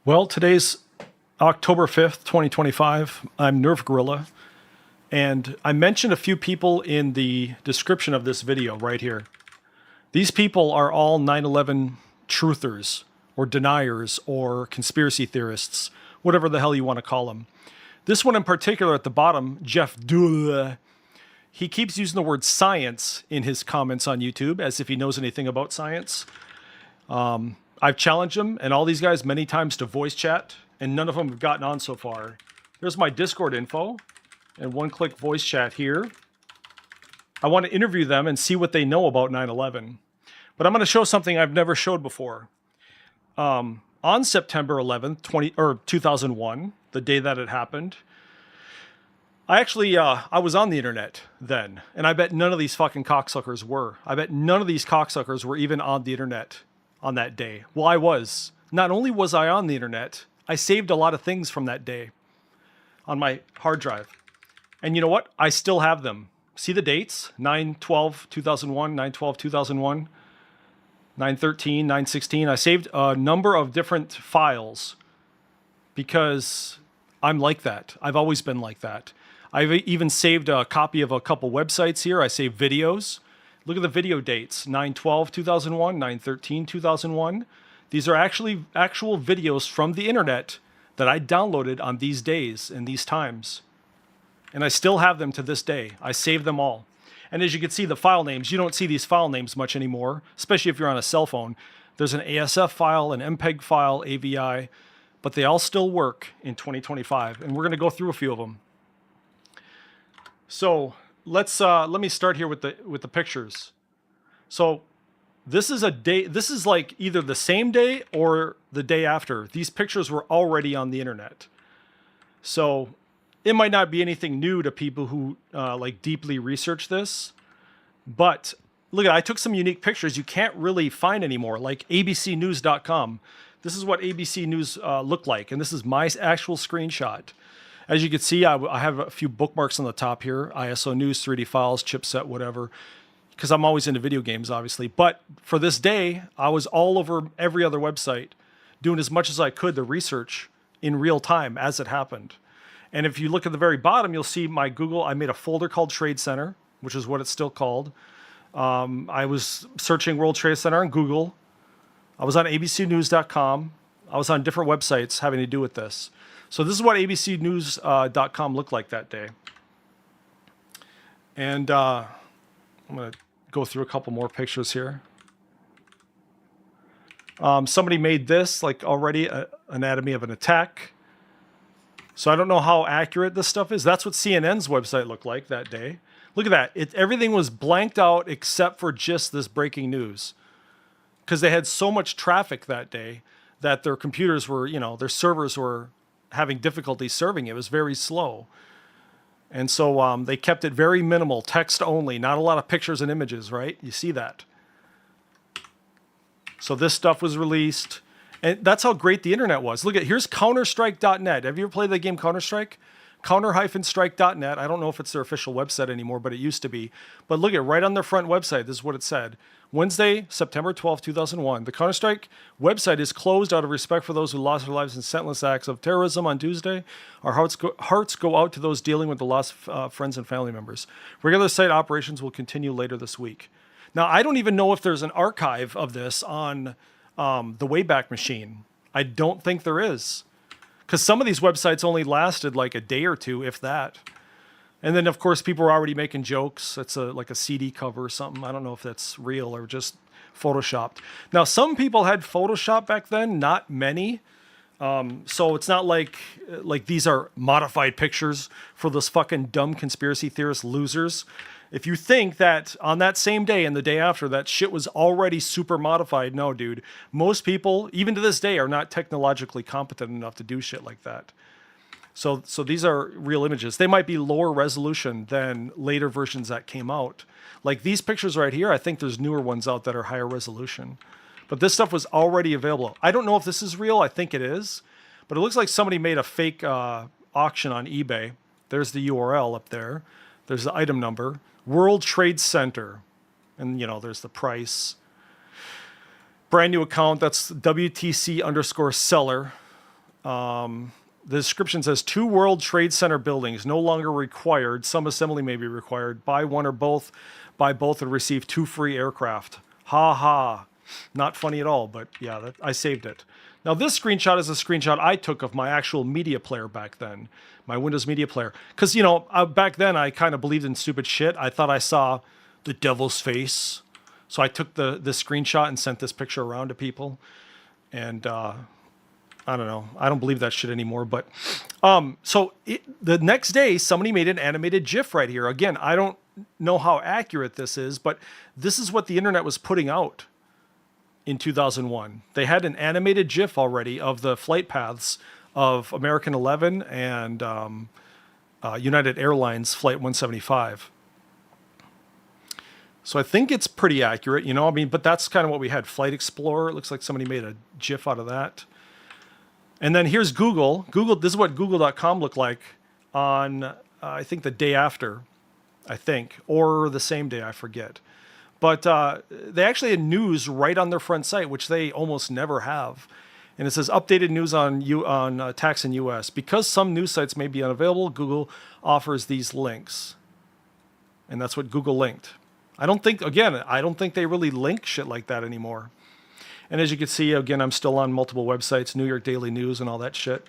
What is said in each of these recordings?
Well, today's October 5th, 2025. I'm nirvgorilla, and I mentioned a few people in the description of this video right here. These people are all 9/11 truthers, or deniers, or conspiracy theorists, whatever the hell you want to call them. This one in particular at the bottom, Jeff Dull, he keeps using the word science in his comments on YouTube as if he knows anything about science. I've challenged him and all these guys many times to voice chat, and none of them have gotten on so far. Here's my Discord info, and one-click voice chat here. I want to interview them and see what they know about 9/11. But I'm going to show something I've never showed before. On September 11th, 2001, the day that it happened, I was on the internet then, and I bet none of these fucking cocksuckers were. I bet none of these cocksuckers were even on the internet on that day. Well, I was. Not only was I on the internet, I saved a lot of things from that day on my hard drive. And you know what? I still have them. See the dates? 9/12/2001, 9/12/2001, 9/13, 9/16. I saved a number of different files because I'm like that. I've always been like that. I've even saved a copy of a couple websites here. I saved videos. Look at the video dates, 9/12/2001, 9/13/2001. These are actual videos from the internet that I downloaded on these days and these times. And I still have them to this day. I saved them all. And as you can see, the file names, you don't see these file names much anymore, especially if you're on a cell phone. There's an ASF file, an MPEG file, AVI, but they all still work in 2025. And we're going to go through a few of them. So let me start here with the pictures. So this is a day. This is like either the same day or the day after. These pictures were already on the internet. So it might not be anything new to people who like deeply research this, but look at, I took some unique pictures you can't really find anymore, like abcnews.com. This is what ABC News looked like, and this is my actual screenshot. As you can see, I have a few bookmarks on the top here, ISO News, 3D files, chipset, whatever, because I'm always into video games, obviously. But for this day, I was all over every other website, doing as much as I could to research in real time as it happened. And if you look at the very bottom, you'll see my Google. I made a folder called Trade Center, which is what it's still called. I was searching World Trade Center on Google. I was on abcnews.com. I was on different websites having to do with this. So this is what abcnews.com looked like that day. And I'm going to go through a couple more pictures here. Somebody made this, like already, anatomy of an attack. So I don't know how accurate this stuff is. That's what CNN's website looked like that day. Look at that. Everything was blanked out except for just this breaking news. Because they had so much traffic that day that their computers were, their servers were having difficulty serving it. It was very slow. And so they kept it very minimal, text only, not a lot of pictures and images, right? You see that. So this stuff was released. And that's how great the internet was. Look at, here's counterstrike.net. Have you ever played the game Counter-Strike? Counter-strike.net. I don't know if it's their official website anymore, but it used to be. But look at, right on their front website, this is what it said. Wednesday, September 12, 2001. The Counter-Strike website is closed out of respect for those who lost their lives in senseless acts of terrorism on Tuesday. Our hearts go out to those dealing with the lost friends and family members. Regular site operations will continue later this week. Now, I don't even know if there's an archive of this on the Wayback Machine. I don't think there is. Because some of these websites only lasted like a day or two, if that. And then, of course, people were already making jokes. It's like a CD cover or something. I don't know if that's real or just photoshopped. Now, some people had Photoshop back then, not many. So it's not like these are modified pictures for those fucking dumb conspiracy theorist losers. If you think that on that same day and the day after that shit was already super modified, no, dude. Most people, even to this day, are not technologically competent enough to do shit like that. So these are real images. They might be lower resolution than later versions that came out. Like these pictures right here, I think there's newer ones out that are higher resolution. But this stuff was already available. I don't know if this is real. I think it is. But it looks like somebody made a fake auction on eBay. There's the URL up there. There's the item number. World Trade Center. And, there's the price. Brand new account. That's WTC_seller. The description says 2 World Trade Center buildings no longer required. Some assembly may be required. Buy one or both. Buy both and receive 2 free aircraft. Ha ha. Not funny at all, but yeah, I saved it. Now this screenshot is a screenshot I took of my actual media player back then. My Windows media player. Because, you know, back then I kind of believed in stupid shit. I thought I saw the devil's face. So I took this screenshot and sent this picture around to people. And, I don't know. I don't believe that shit anymore. But the next day, somebody made an animated GIF right here. Again, I don't know how accurate this is, but this is what the internet was putting out in 2001. They had an animated GIF already of the flight paths of American 11 and United Airlines Flight 175. So I think it's pretty accurate, you know. I mean, but that's kind of what we had. Flight Explorer. It looks like somebody made a GIF out of that. And then here's Google. This is what Google.com looked like on, I think, the day after, or the same day, I forget. But they actually had news right on their front site, which they almost never have. And it says, updated news on tax in U.S. Because some news sites may be unavailable, Google offers these links. And that's what Google linked. I don't think they really link shit like that anymore. And as you can see, again, I'm still on multiple websites, New York Daily News and all that shit.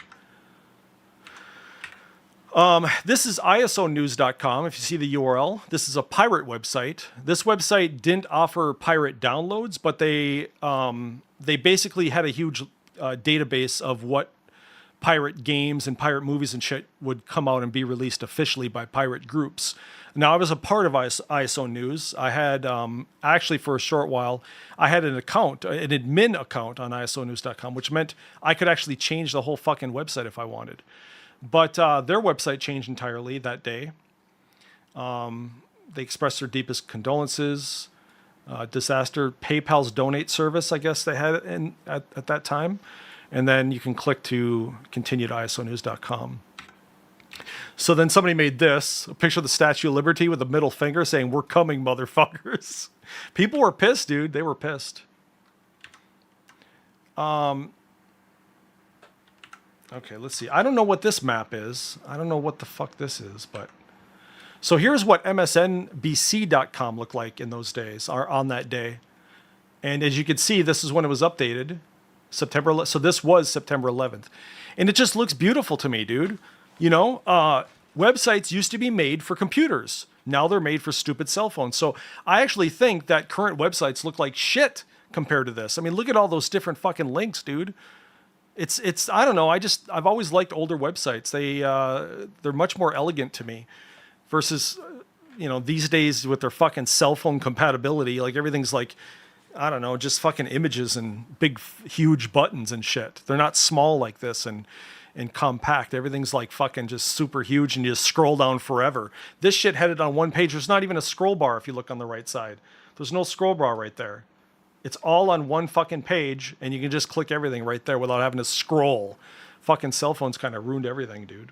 This is isonews.com. If you see the URL, this is a pirate website. This website didn't offer pirate downloads, but they basically had a huge database of what pirate games and pirate movies and shit would come out and be released officially by pirate groups. Now, I was a part of ISO News. I had, actually for a short while, I had an admin account on isonews.com, which meant I could actually change the whole fucking website if I wanted. But their website changed entirely that day. They expressed their deepest condolences. Disaster. PayPal's donate service, I guess they had at that time. And then you can click to continue to isonews.com. So then somebody made this, a picture of the Statue of Liberty with a middle finger saying, "We're coming, motherfuckers." People were pissed, dude. They were pissed. Okay, let's see. I don't know what this map is. I don't know what the fuck this is, but... So here's what MSNBC.com looked like in those days, or on that day. And as you can see, this is when it was updated. So this was September 11th. And it just looks beautiful to me, dude. You know, websites used to be made for computers. Now they're made for stupid cell phones. So I actually think that current websites look like shit compared to this. I mean, look at all those different fucking links, dude. It's I don't know. I've always liked older websites. They're much more elegant to me versus, you know, these days with their fucking cell phone compatibility, like everything's like, I don't know, just fucking images and big, huge buttons and shit. They're not small like this and compact. Everything's like fucking just super huge and you just scroll down forever. This shit headed on one page. There's not even a scroll bar if you look on the right side. There's no scroll bar right there. It's all on one fucking page and you can just click everything right there without having to scroll. Fucking cell phones kind of ruined everything, dude.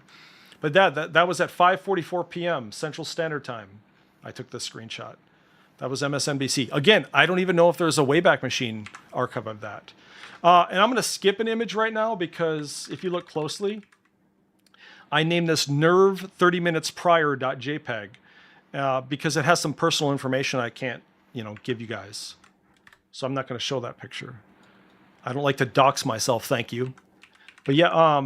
But that was at 5:44 p.m. Central Standard Time. I took this screenshot. That was MSNBC. Again, I don't even know if there's a Wayback Machine archive of that. And I'm going to skip an image right now because if you look closely, I named this nerve 30 minutes prior.jpg because it has some personal information I can't, you know, give you guys. So I'm not going to show that picture. I don't like to dox myself, thank you. But yeah,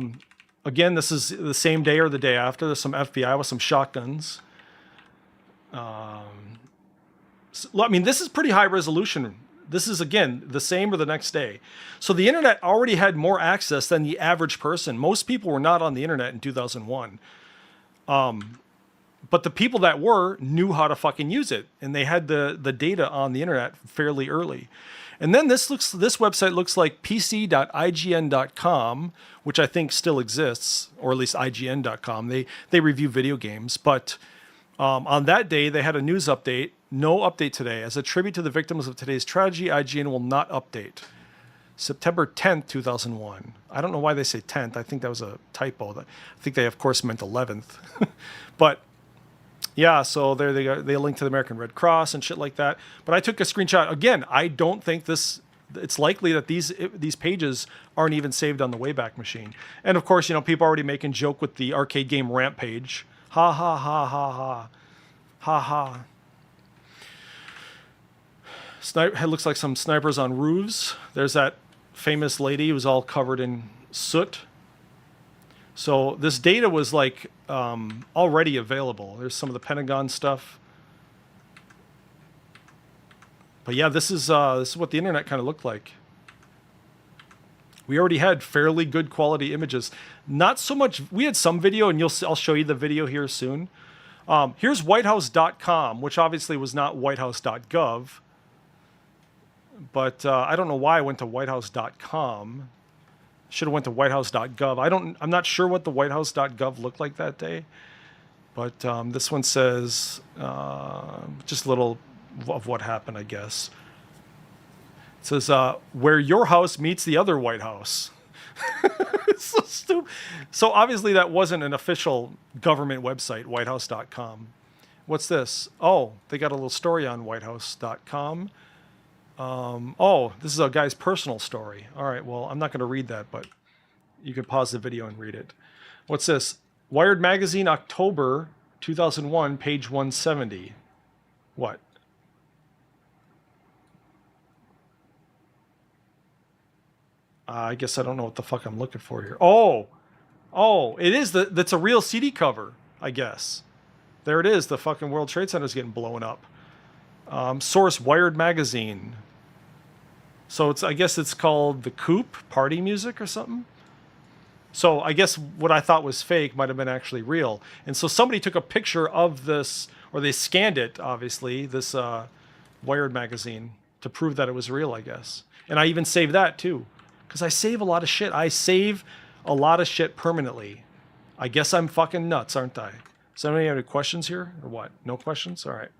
again, this is the same day or the day after. There's some FBI with some shotguns. I mean, this is pretty high resolution. This is, again, the same or the next day. So the internet already had more access than the average person. Most people were not on the internet in 2001. But the people that were knew how to fucking use it. And they had the data on the internet fairly early. And then this website looks like pc.ign.com, which I think still exists, or at least ign.com. They review video games. But on that day, they had a news update. No update today. As a tribute to the victims of today's tragedy, IGN will not update. September 10th, 2001. I don't know why they say 10th. I think that was a typo. I think they, of course, meant 11th. But, yeah, so there they go. They link to the American Red Cross and shit like that. But I took a screenshot. Again, I don't think this it's likely that these pages aren't even saved on the Wayback Machine. And of course, people already making joke with the arcade game Rampage. Ha ha ha ha ha. Ha ha. It looks like some snipers on roofs. There's that famous lady who's all covered in soot. So this data was like already available. There's some of the Pentagon stuff. But yeah, this is what the internet kind of looked like. We already had fairly good quality images. Not so much. We had some video, and I'll show you the video here soon. Here's whitehouse.com, which obviously was not whitehouse.gov. But I don't know why I went to whitehouse.com. Should have went to whitehouse.gov. I'm not sure what the whitehouse.gov looked like that day. But this one says just a little of what happened, I guess. It says, where your house meets the other White House. It's so stupid. So obviously that wasn't an official government website, whitehouse.com. What's this? Oh, they got a little story on whitehouse.com. Oh, this is a guy's personal story. All right, well, I'm not going to read that, but you can pause the video and read it. What's this? Wired Magazine, October 2001, page 170. What? I guess I don't know what the fuck I'm looking for here. Oh, it is that's a real CD cover, I guess. There it is. The fucking World Trade Center is getting blown up. Source Wired Magazine. So I guess it's called The Coop, Party Music or something. So I guess what I thought was fake might have been actually real. And so somebody took a picture of this, or they scanned it, obviously, this Wired Magazine, to prove that it was real, I guess. And I even saved that too. Because I save a lot of shit. I save a lot of shit permanently. I guess I'm fucking nuts, aren't I? Does anybody have any questions here? Or what? No questions? All right.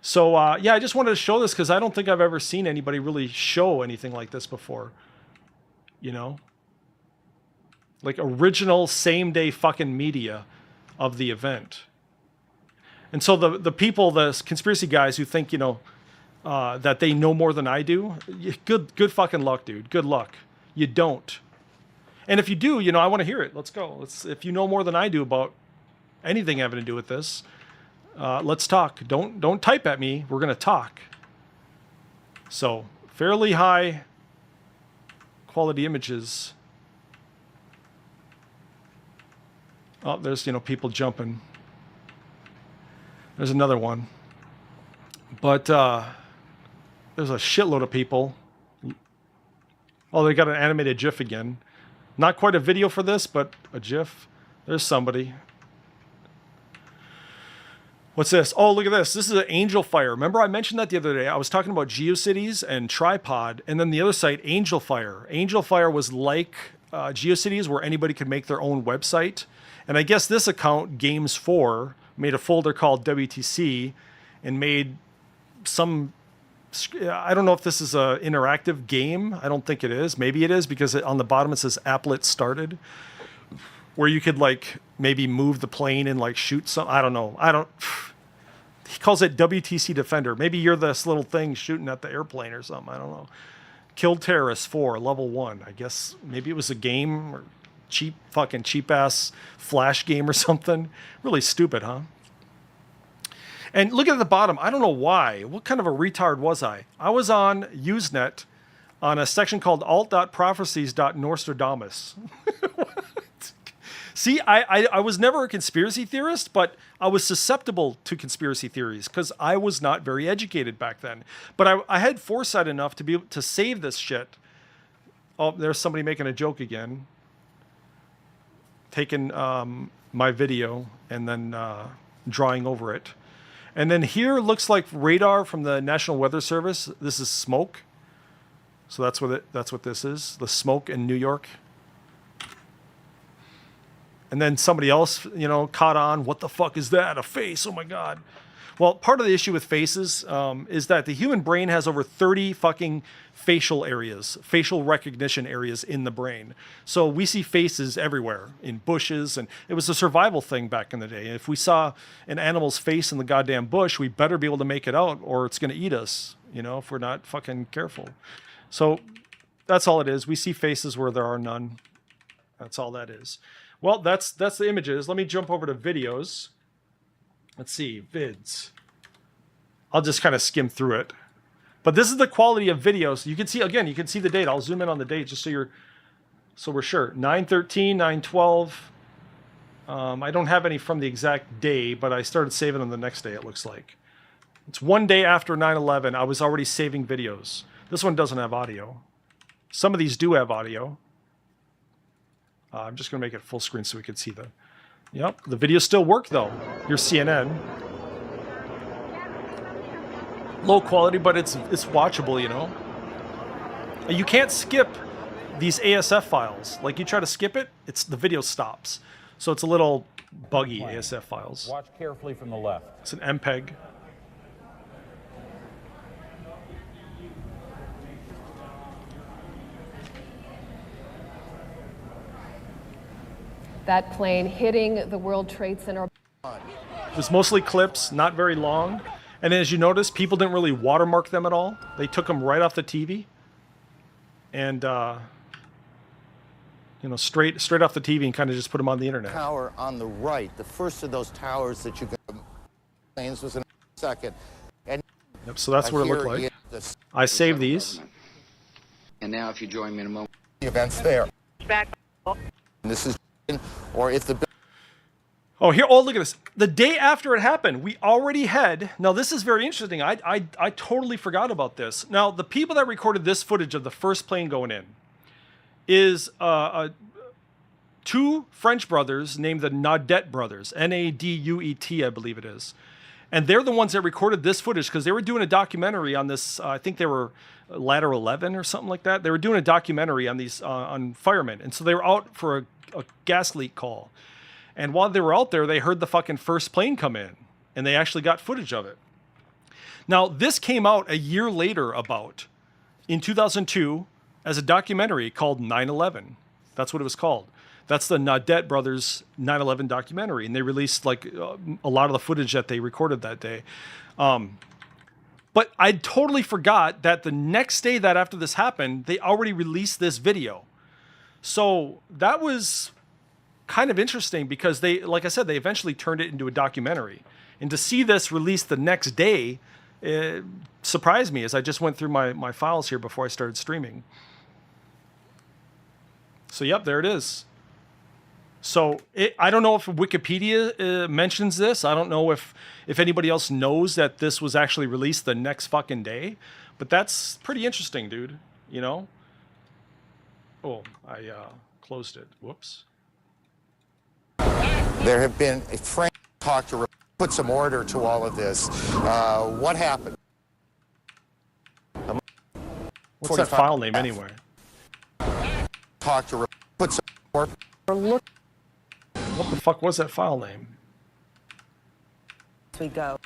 So, yeah, I just wanted to show this because I don't think I've ever seen anybody really show anything like this before. Like original same-day fucking media of the event. And so the people, the conspiracy guys who think, that they know more than I do, good fucking luck, dude. Good luck. You don't. And if you do, I want to hear it. Let's go. If you know more than I do about anything having to do with this, let's talk. Don't type at me. We're going to talk. So, fairly high quality images. Oh, there's, people jumping. There's another one. But there's a shitload of people. Oh, they got an animated GIF again. Not quite a video for this, but a GIF. There's somebody. What's this? Oh, look at this. This is an Angel Fire. Remember I mentioned that the other day? I was talking about GeoCities and Tripod, and then the other site, Angel Fire. Angel Fire was like GeoCities, where anybody could make their own website. And I guess this account, Games4, made a folder called WTC and made some... I don't know if this is an interactive game. I don't think it is. Maybe it is, because on the bottom it says applet started, where you could maybe move the plane and shoot some. I don't know. He calls it WTC Defender. Maybe you're this little thing shooting at the airplane or something. I don't know. Killed Terrorists 4, level 1. I guess maybe it was a game or cheap ass flash game or something. Really stupid, huh? And look at the bottom. I don't know why. What kind of a retard was I? I was on Usenet on a section called alt.prophecies.nostradamus. See, I was never a conspiracy theorist, but I was susceptible to conspiracy theories because I was not very educated back then. But I had foresight enough to be able to save this shit. Oh, there's somebody making a joke again. Taking my video and then drawing over it. And then here looks like radar from the National Weather Service. This is smoke. So that's what this is. The smoke in New York. And then somebody else, caught on. What the fuck is that? A face? Oh my God. Well, part of the issue with faces is that the human brain has over 30 fucking facial recognition areas in the brain. So we see faces everywhere, in bushes, and it was a survival thing back in the day. If we saw an animal's face in the goddamn bush, we better be able to make it out, or it's going to eat us, if we're not fucking careful. So that's all it is. We see faces where there are none. That's all that is. Well, that's the images. Let me jump over to videos. Let's see, vids. I'll just kind of skim through it. But this is the quality of videos. You can see, again, you can see the date. I'll zoom in on the date just so we're sure. 9/13, 9/12. I don't have any from the exact day, but I started saving them the next day, it looks like. It's one day after 9/11. I was already saving videos. This one doesn't have audio. Some of these do have audio. I'm just going to make it full screen so we can see the... Yep, the videos still work, though. Here's CNN. Low quality, but it's watchable, you know. You can't skip these ASF files. Like, you try to skip it, the video stops. So it's a little buggy, ASF files. Watch carefully from the left. It's an MPEG. That plane hitting the World Trade Center. It was mostly clips, not very long. And as you notice, people didn't really watermark them at all. They took them right off the TV. And, you know, straight off the TV and kind of just put them on the internet. Tower on the right, the first of those towers that you can... planes was in a second. And yep, so that's what it looked like. I saved these. And now if you join me in a moment. The events there. Back. And this is... or if the... Oh, here, oh, look at this. The day after it happened, we already had... Now, this is very interesting. I totally forgot about this. Now, the people that recorded this footage of the first plane going in is two French brothers named the Naudet brothers. Naduet, I believe it is. And they're the ones that recorded this footage because they were doing a documentary on this. I think they were Ladder 11 or something like that. They were doing a documentary on these on firemen. And so they were out for a gas leak call. And while they were out there, they heard the fucking first plane come in. And they actually got footage of it. Now, this came out a year later in 2002, as a documentary called 9/11. That's what it was called. That's the Naudet brothers 9/11 documentary. And they released like a lot of the footage that they recorded that day. But I totally forgot that the next day that after this happened, they already released this video. So that was kind of interesting because they, like I said, they eventually turned it into a documentary. And to see this released the next day, it surprised me as I just went through my files here before I started streaming. So, yep, there it is. So, I don't know if Wikipedia mentions this. I don't know if anybody else knows that this was actually released the next fucking day. But that's pretty interesting, dude. You know? Oh, I closed it. Whoops. There have been a frank talk to put some order to all of this. What happened? What's that file name anyway? Talk to put some order. Look. What the fuck was that file name? We go.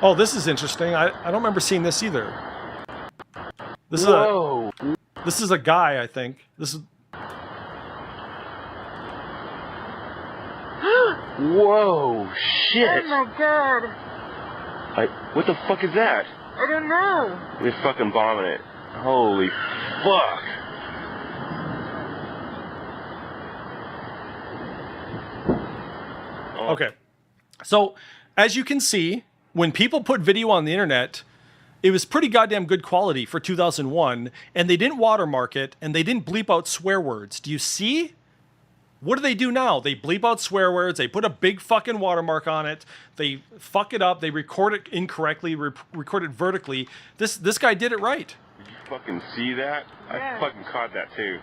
Oh, this is interesting. I don't remember seeing this either. This is a guy, I think. This is. Whoa, shit. Oh my god. What the fuck is that? I don't know. They're fucking bombing it. Holy fuck. Okay. So, as you can see, when people put video on the internet, it was pretty goddamn good quality for 2001, and they didn't watermark it, and they didn't bleep out swear words. Do you see? What do they do now? They bleep out swear words. They put a big fucking watermark on it. They fuck it up. They record it incorrectly, record it vertically. This guy did it right. Did you fucking see that? Yeah. I fucking caught that too.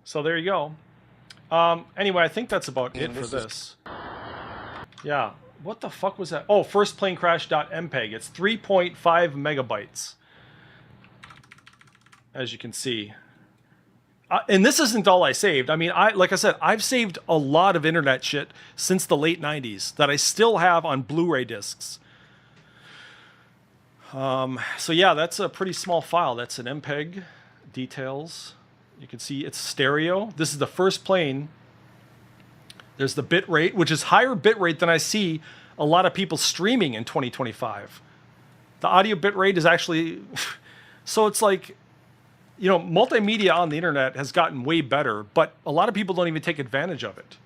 So there you go. Anyway, I think that's about it for this. Yeah. What the fuck was that? Oh, firstplanecrash.mpeg. It's 3.5 megabytes. As you can see. And this isn't all I saved. I mean, like I said, I've saved a lot of internet shit since the late 90s that I still have on Blu-ray discs. So yeah, that's a pretty small file. That's an MPEG. Details. You can see it's stereo. This is the first plane. There's the bit rate, which is higher bit rate than I see a lot of people streaming in 2025. The audio bit rate is actually So it's like, you know, multimedia on the internet has gotten way better, but a lot of people don't even take advantage of it.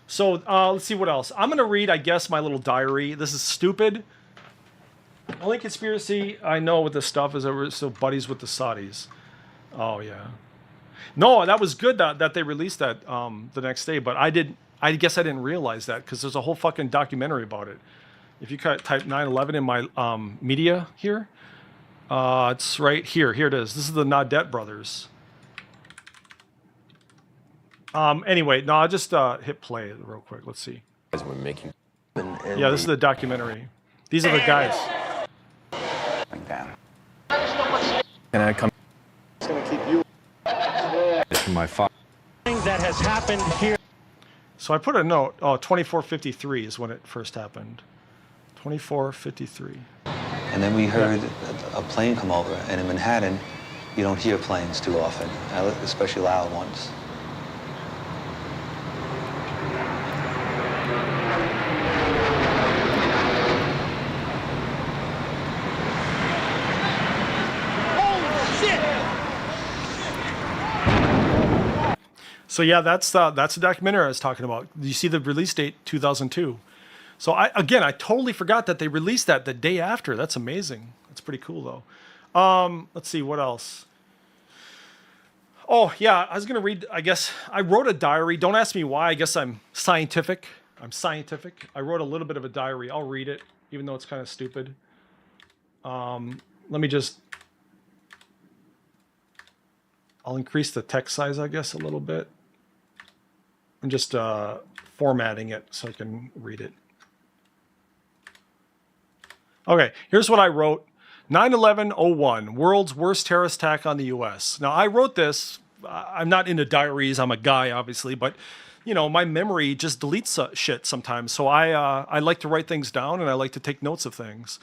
So let's see what else. I'm going to read, I guess, my little diary. This is stupid. Only conspiracy I know with this stuff is that we're still buddies with the Saudis. Oh, yeah. No, that was good that they released that the next day, but I guess I didn't realize that because there's a whole fucking documentary about it. If you type 9/11 in my media here, it's right here. Here it is. This is the Naudet brothers. Anyway, no, I'll just hit play real quick. Let's see. We're making. Yeah, this is the documentary. These are the guys. Can I come? It's gonna keep you. From my father. That has happened here. So I put a note. Oh, 2453 is when it first happened. 2453. And then we heard a plane come over, and in Manhattan, you don't hear planes too often, especially loud ones. So yeah, that's the documentary I was talking about. You see the release date 2002. So I totally forgot that they released that the day after. That's amazing. That's pretty cool though. Let's see what else. Oh yeah, I was gonna read. I guess I wrote a diary. Don't ask me why. I guess I'm scientific. I wrote a little bit of a diary. I'll read it, even though it's kind of stupid. Let me just. I'll increase the text size, I guess, a little bit. I'm just formatting it so I can read it. Okay, here's what I wrote. 9/11/01, world's worst terrorist attack on the U.S. Now, I wrote this. I'm not into diaries. I'm a guy, obviously, but you know, my memory just deletes shit sometimes. So I like to write things down and I like to take notes of things.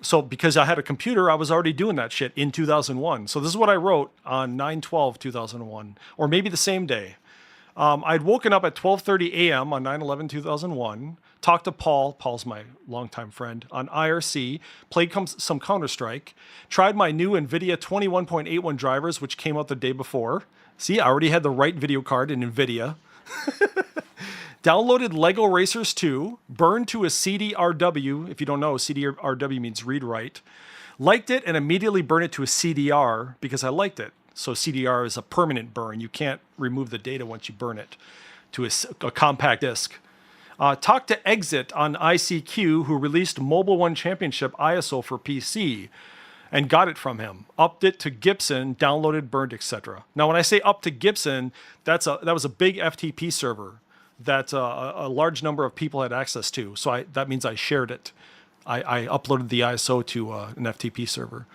So because I had a computer, I was already doing that shit in 2001. So this is what I wrote on 9/12/2001, or maybe the same day. I'd woken up at 12:30 a.m. on 9/11/2001, talked to Paul. Paul's my longtime friend on IRC, played some Counter-Strike, tried my new NVIDIA 21.81 drivers, which came out the day before. See, I already had the right video card in NVIDIA. Downloaded Lego Racers 2, burned to a CDRW. If you don't know, CDRW means read-write. Liked it and immediately burned it to a CDR because I liked it. So CDR is a permanent burn. You can't remove the data once you burn it to a compact disk. Talked to Exit on ICQ, who released Mobile One Championship ISO for PC, and got it from him. Upped it to Gibson, downloaded, burned, etc. Now, when I say up to Gibson, that was a big FTP server that a large number of people had access to. So that means I shared it. I uploaded the ISO to an FTP server.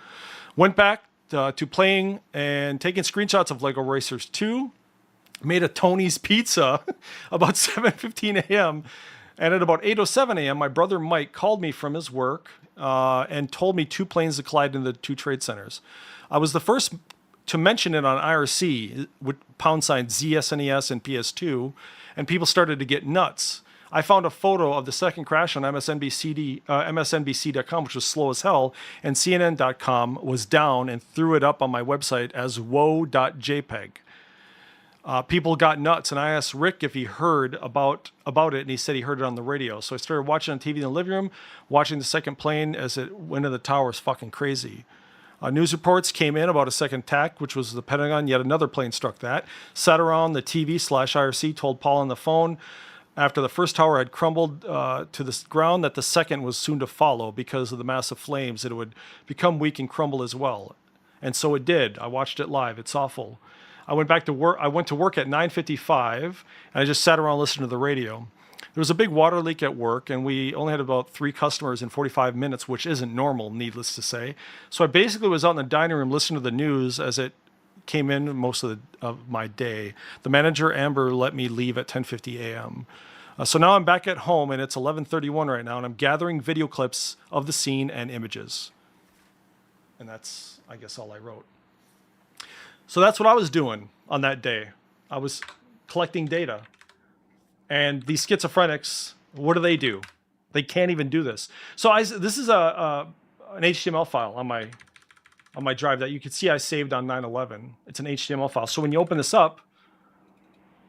Went back to playing and taking screenshots of Lego Racers 2. Made a Tony's Pizza about 7:15 a.m. And at about 8:07 a.m., my brother Mike called me from his work and told me 2 planes had collided in the 2 trade centers. I was the first to mention it on IRC with # ZSNES and PS2, and people started to get nuts. I found a photo of the second crash on MSNBC.com, which was slow as hell, and CNN.com was down and threw it up on my website as woe.jpg. People got nuts, and I asked Rick if he heard about it, and he said he heard it on the radio. So I started watching on TV in the living room, watching the second plane as it went into the towers. Fucking crazy. News reports came in about a second attack, which was the Pentagon. Yet another plane struck that. Sat around the TV/IRC, told Paul on the phone after the first tower had crumbled to the ground that the second was soon to follow because of the massive flames. It would become weak and crumble as well. And so it did. I watched it live. It's awful. I went back to work. I went to work at 9:55, and I just sat around listening to the radio. There was a big water leak at work, and we only had about 3 customers in 45 minutes, which isn't normal, needless to say. So I basically was out in the dining room listening to the news as it came in most of my day. The manager, Amber, let me leave at 10:50 a.m. So now I'm back at home, and it's 11:31 right now, and I'm gathering video clips of the scene and images. And that's, I guess, all I wrote. So that's what I was doing on that day. I was collecting data. And these schizophrenics, what do? They can't even do this. So this is an HTML file on my on my drive that you can see I saved on 9/11. It's an HTML file. So when you open this up,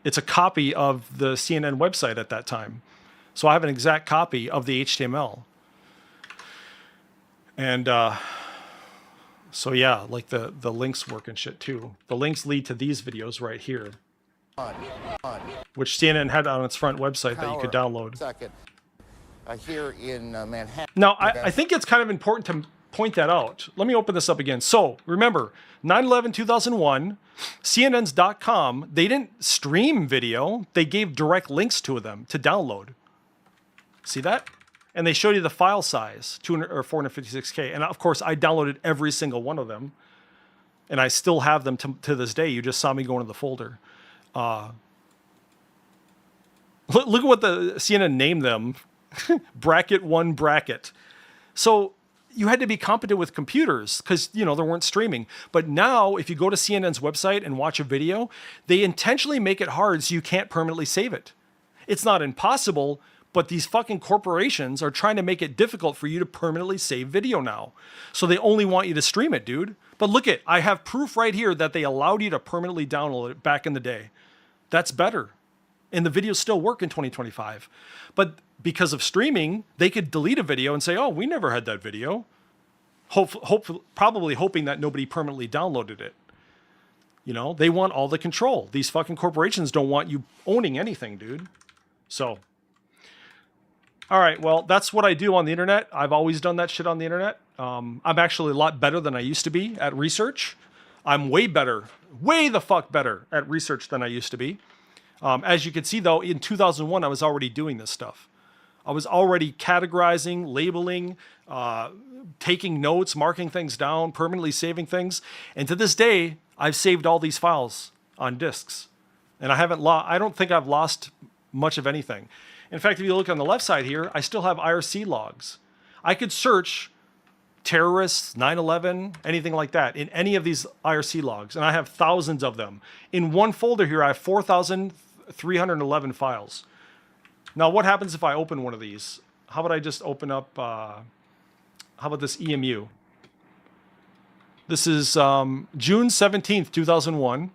it's a copy of the CNN website at that time. So I have an exact copy of the HTML. And so yeah, like the links work and shit too. The links lead to these videos right here, which CNN had on its front website that you could download. Second, here in Manhattan. Now, I think it's kind of important to point that out. Let me open this up again. So remember, 9/11/2001, CNN's.com, they didn't stream video. They gave direct links to them to download. See that? And they showed you the file size, 200 or 456K. And of course, I downloaded every single one of them. And I still have them to this day. You just saw me go into the folder. Look at what the CNN named them. Bracket 1 bracket. So you had to be competent with computers because, you know, there weren't streaming. But now, if you go to CNN's website and watch a video, they intentionally make it hard so you can't permanently save it. It's not impossible, but these fucking corporations are trying to make it difficult for you to permanently save video now. So they only want you to stream it, dude. But look it, I have proof right here that they allowed you to permanently download it back in the day. That's better. And the videos still work in 2025. But because of streaming, they could delete a video and say, oh, we never had that video. Probably hoping that nobody permanently downloaded it. You know, they want all the control. These fucking corporations don't want you owning anything, dude. So, all right, well, that's what I do on the internet. I've always done that shit on the internet. I'm actually a lot better than I used to be at research. I'm way better, way the fuck better at research than I used to be. As you can see, though, in 2001, I was already doing this stuff. I was already categorizing, labeling, taking notes, marking things down, permanently saving things. And to this day, I've saved all these files on disks. And I don't think I've lost much of anything. In fact, if you look on the left side here, I still have IRC logs. I could search terrorists, 9/11, anything like that in any of these IRC logs. And I have thousands of them. In one folder here, I have 4,311 files. Now, what happens if I open one of these? How about I just open up, how about this EMU? This is June 17th, 2001.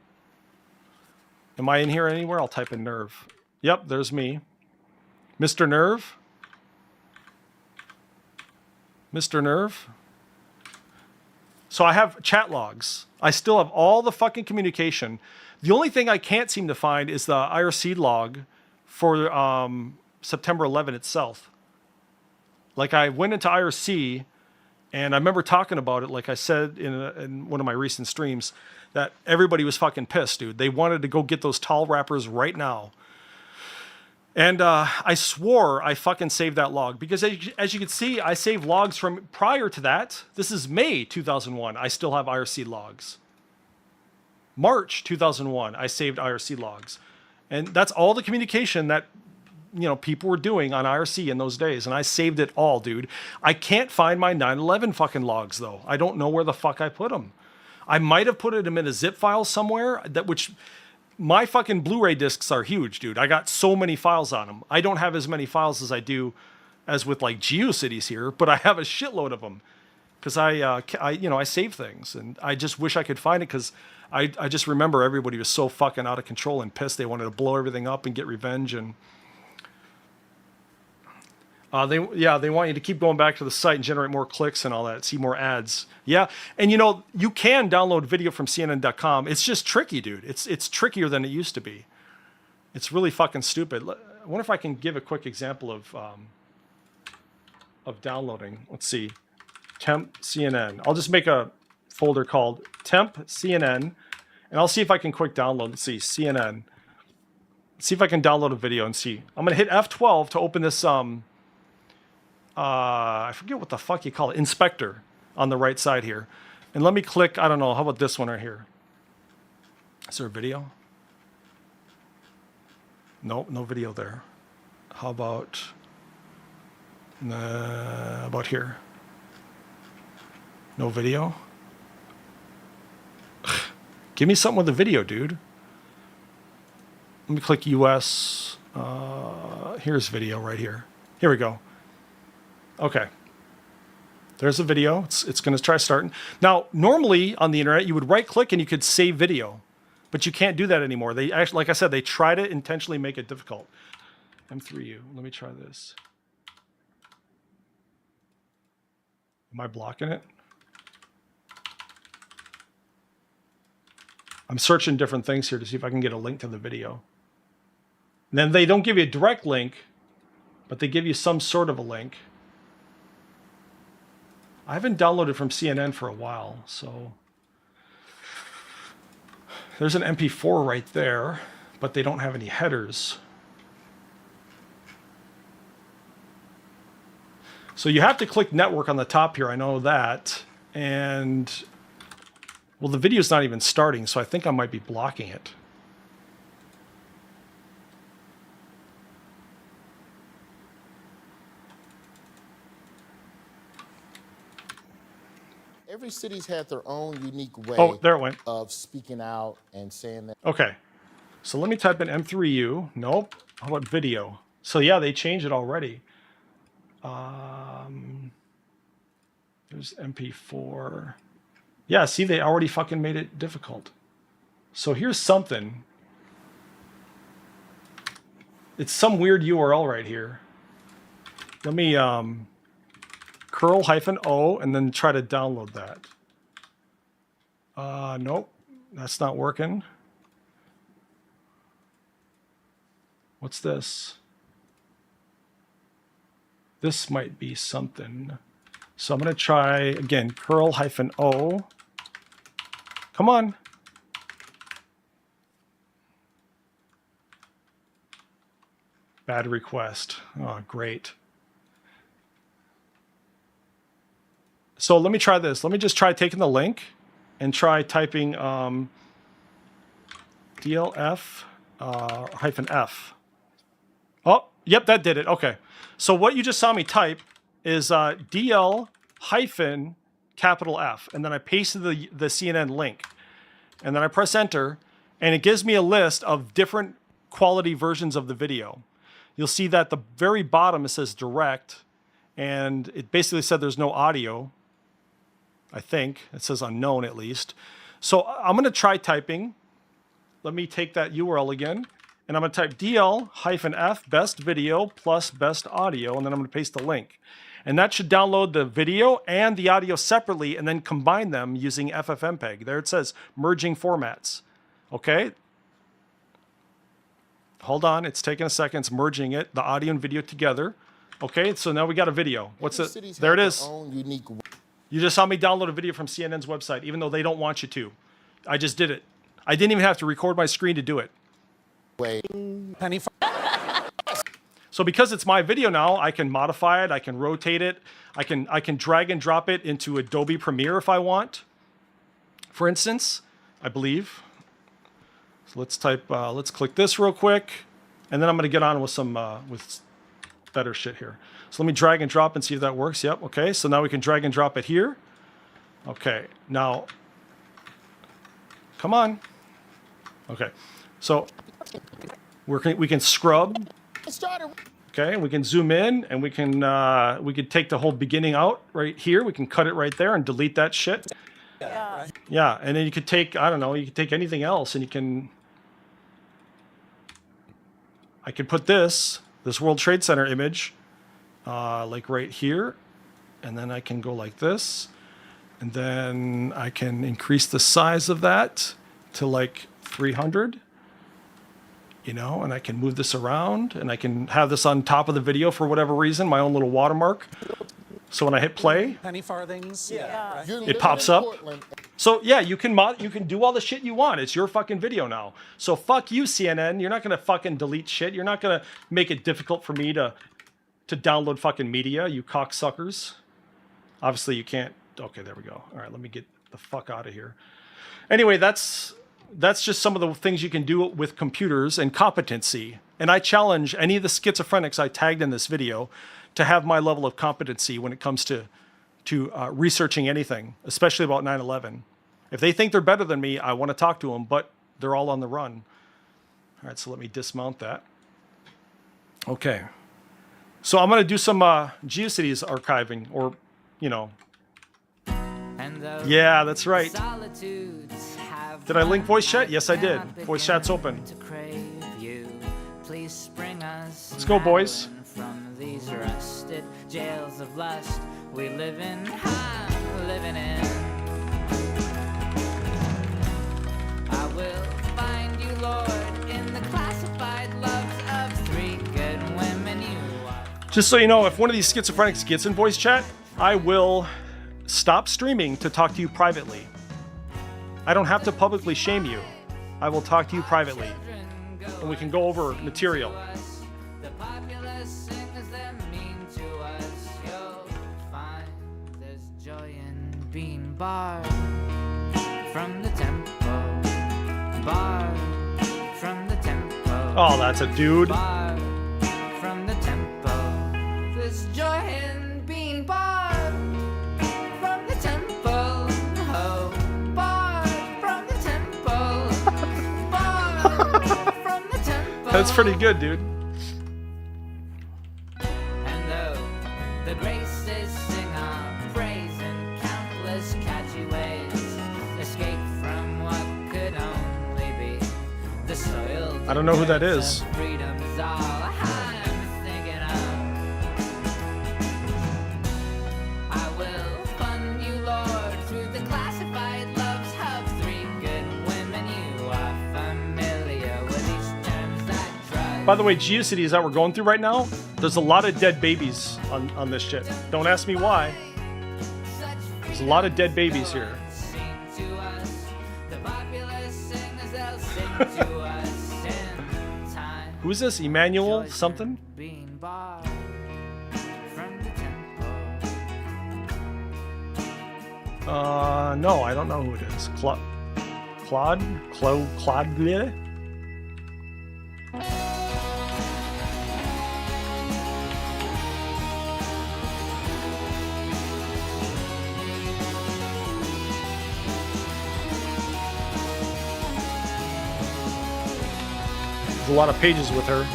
Am I in here anywhere? I'll type in Nerve. Yep, there's me. Mr. Nerve. Mr. Nerve. So I have chat logs. I still have all the fucking communication. The only thing I can't seem to find is the IRC log for September 11 itself. Like I went into IRC and I remember talking about it, like I said in one of my recent streams, that everybody was fucking pissed, dude. They wanted to go get those towel wrappers right now. And I swore I fucking saved that log because as you can see, I saved logs from prior to that. This is May 2001. I still have IRC logs. March 2001, I saved IRC logs. And that's all the communication that, you know, people were doing on IRC in those days. And I saved it all, dude. I can't find my 9/11 fucking logs, though. I don't know where the fuck I put them. I might have put them in a zip file somewhere, which my fucking Blu-ray discs are huge, dude. I got so many files on them. I don't have as many files as I do as with like GeoCities here, but I have a shitload of them because I save things, and I just wish I could find it because I just remember everybody was so fucking out of control and pissed. They wanted to blow everything up and get revenge, and they want you to keep going back to the site and generate more clicks and all that, see more ads. Yeah, and you know, you can download video from CNN.com. It's just tricky, dude. It's trickier than it used to be. It's really fucking stupid. I wonder if I can give a quick example of downloading. Let's see, temp CNN. I'll just make a folder called temp CNN, and I'll see if I can quick download. Let's see, CNN. Let's see if I can download a video and see. I'm gonna hit F12 to open this. I forget what the fuck you call it, inspector on the right side here. And let me click, I don't know, how about this one right here? Is there a video? Nope, no video there. How about here? No video? Give me something with a video, dude. Let me click US. Here's video right here. Here we go. Okay. There's a video. It's going to try starting. Now, normally on the internet, you would right click and you could save video, but you can't do that anymore. They actually, like I said, they try to intentionally make it difficult. M3U. Let me try this. Am I blocking it? I'm searching different things here to see if I can get a link to the video. And then they don't give you a direct link, but they give you some sort of a link. I haven't downloaded from CNN for a while, so there's an MP4 right there, but they don't have any headers. So you have to click network on the top here, I know that. And, well, the video's not even starting, so I think I might be blocking it. Every city's had their own unique way there it went. of speaking out and saying that. Okay, so let me type in M3U. Nope. How about video? So yeah, they changed it already. There's MP4. Yeah, see, they already fucking made it difficult. So here's something. It's some weird URL right here. Let me curl-o and then try to download that. Nope, that's not working. What's this? This might be something. So I'm going to try, again, curl-o. Come on. Bad request. Oh, great. So let me try this. Let me just try taking the link and try typing DLF -F. Oh, yep, that did it. Okay. So what you just saw me type is DL capital F, and then I pasted the CNN link, and then I press enter, and it gives me a list of different quality versions of the video. You'll see that at the very bottom it says direct, and it basically said there's no audio. I think it says unknown at least. So I'm going to try typing. Let me take that URL again, and I'm going to type DL-F best video plus best audio, and then I'm going to paste the link. And that should download the video and the audio separately and then combine them using FFmpeg. There it says merging formats. Okay. Hold on, it's taking a second. It's merging it, the audio and video together. Okay, so now we got a video. What's it? There it is. You just saw me download a video from CNN's website, even though they don't want you to. I just did it. I didn't even have to record my screen to do it. So because it's my video now, I can modify it, I can rotate it, I can drag and drop it into Adobe Premiere if I want. For instance, I believe. So let's type, let's click this real quick, and then I'm gonna get on with some with better shit here. So let me drag and drop and see if that works. Yep, okay, so now we can drag and drop it here. Okay, now, come on. Okay, so we can scrub. Okay, we can zoom in, and we can take the whole beginning out right here. We can cut it right there and delete that shit. Yeah, and then you could take, I don't know, you could take anything else, and you can. I could put this World Trade Center image, like right here, and then I can go like this, and then I can increase the size of that to like 300. You know, and I can move this around, and I can have this on top of the video for whatever reason, my own little watermark. So when I hit play, Penny farthings. Yeah. it pops up. So yeah, you can do all the shit you want. It's your fucking video now. So fuck you, CNN. You're not gonna fucking delete shit. You're not gonna make it difficult for me to download fucking media, you cocksuckers. Obviously you can't. Okay, there we go. All right, let me get the fuck out of here. Anyway, that's just some of the things you can do with computers and competency. And I challenge any of the schizophrenics I tagged in this video to have my level of competency when it comes to researching anything, especially about 9/11. If they think they're better than me, I want to talk to them, but they're all on the run. All right, so let me dismount that. Okay. So I'm going to do some GeoCities archiving, or, you know, Yeah, that's right. Did I link voice chat? Yes, I did. Voice chat's open. Let's go, boys. From these rusted jails of lust we live in, living in. I will find you, Lord, in the classified loves of 3 good women you are. Just so you know, if one of these schizophrenics gets in voice chat, I will stop streaming to talk to you privately. I don't have to publicly shame you. I will talk to you privately, and we can go over material. The popular singers that mean to us, you'll find there's joy in being barred from the tempo, barred from the tempo. Oh, that's a dude. Barred from the tempo. There's joy in being barred from the tempo. Oh, barred from the tempo. Barred from the tempo. That's pretty good, dude. And though the graces sing our praise in countless catchy ways, escape from what could only be the soiled. I don't know who that is. Freedom's all I'm thinking of. I will fund you, Lord, through the classified loves of 3 good women. You are familiar with these terms that drug. By the way, geocities that we're going through right now, there's a lot of dead babies on this shit. Don't ask me why. There's a lot of dead babies here. Who's this? Emmanuel something? No, I don't know who it is. Claude? Bleh? There's a lot of pages with her.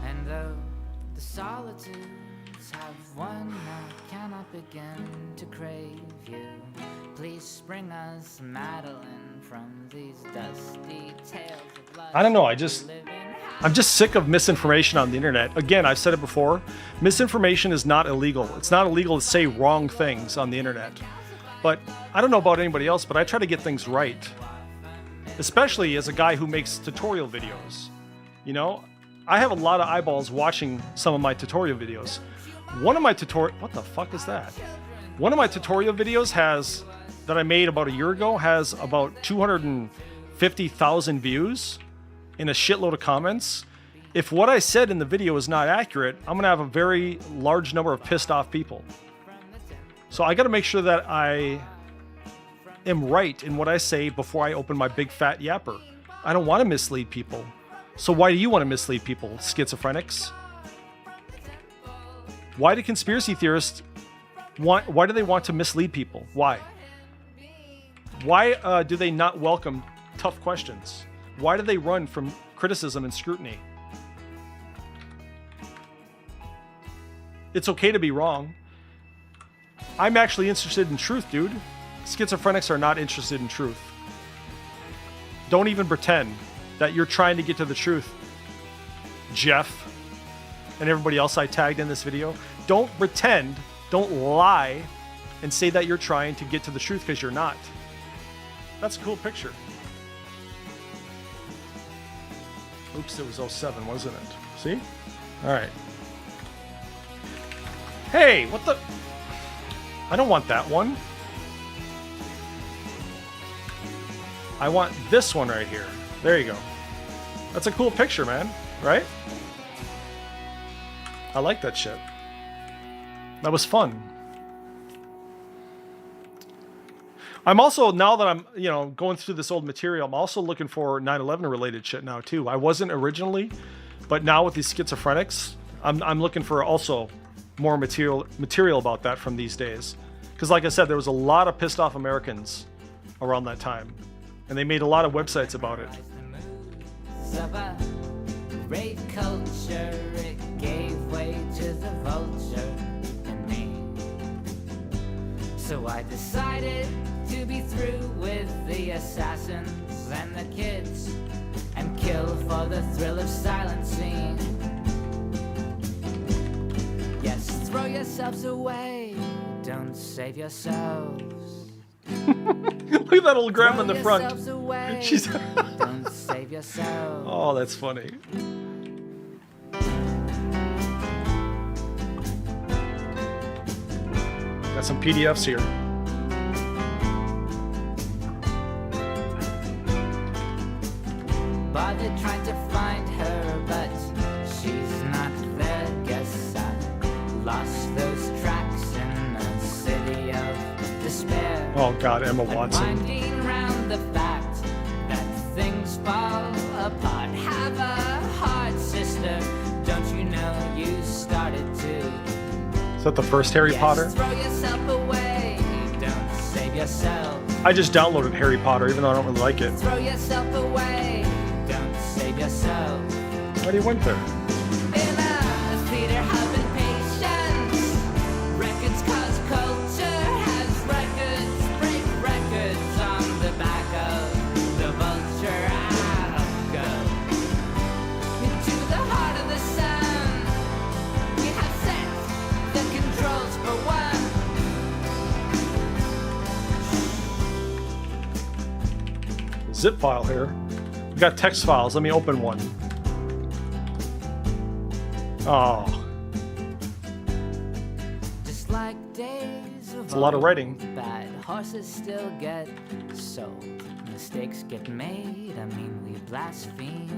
And though the solitudes have won, I cannot begin to crave you. Please spring us Madeline from these dusty tales of lust. I don't know, I'm just sick of misinformation on the internet. Again, I've said it before, misinformation is not illegal. It's not illegal to say wrong things on the internet. But I don't know about anybody else, but I try to get things right. Especially as a guy who makes tutorial videos. You know, I have a lot of eyeballs watching some of my tutorial videos. One of my what the fuck is that? One of my tutorial videos that I made about a year ago has about 250,000 views and a shitload of comments. If what I said in the video is not accurate, I'm gonna have a very large number of pissed off people. So I gotta make sure that I am right in what I say before I open my big fat yapper. I don't want to mislead people. So why do you want to mislead people, schizophrenics? Why do conspiracy theorists why do they want to mislead people? Why? Why do they not welcome tough questions? Why do they run from criticism and scrutiny? It's okay to be wrong. I'm actually interested in truth, dude. Schizophrenics are not interested in truth. Don't even pretend that you're trying to get to the truth, Jeff, and everybody else I tagged in this video. Don't pretend, don't lie, and say that you're trying to get to the truth, because you're not. That's a cool picture. Oops, it was 07, wasn't it? See? All right. Hey, what the? I don't want that one. I want this one right here. There you go. That's a cool picture, man. Right? I like that shit. That was fun. I'm also, now that I'm, going through this old material, I'm also looking for 9/11 related shit now too. I wasn't originally, but now with these schizophrenics, I'm looking for also more material about that from these days. Because like I said, there was a lot of pissed off Americans around that time. And they made a lot of websites about it. Of a rape culture, it gave way to the vulture and me. So I decided to be through with the assassins and the kids and kill for the thrill of silencing. Yes, throw yourselves away, don't save yourselves. Look at that old grandma in the front. Away, She's don't save yourselves. Oh, that's funny. Got some PDFs here. Bothered trying to find her, but she's not there. Guess I lost those tracks in a city of despair. Oh God, Emma Watson. Winding round the fact that things fall apart. Have a heart, sister. Don't you know you started to? Is that the first Harry Potter? Throw yourself away. Don't save yourself. I just downloaded Harry Potter, even though I don't really like it. Throw yourself away. Don't save yourself. Why do you went there? In a theater of impatience, records cause culture has records, break records on the back of the vulture. I'll go into the heart of the sun. We have set the controls for one. Zip file here. We got text files. Let me open one. Oh, Just like days of it's a lot of old, writing. Bad horses still get sold. Mistakes get made. I mean, we blaspheme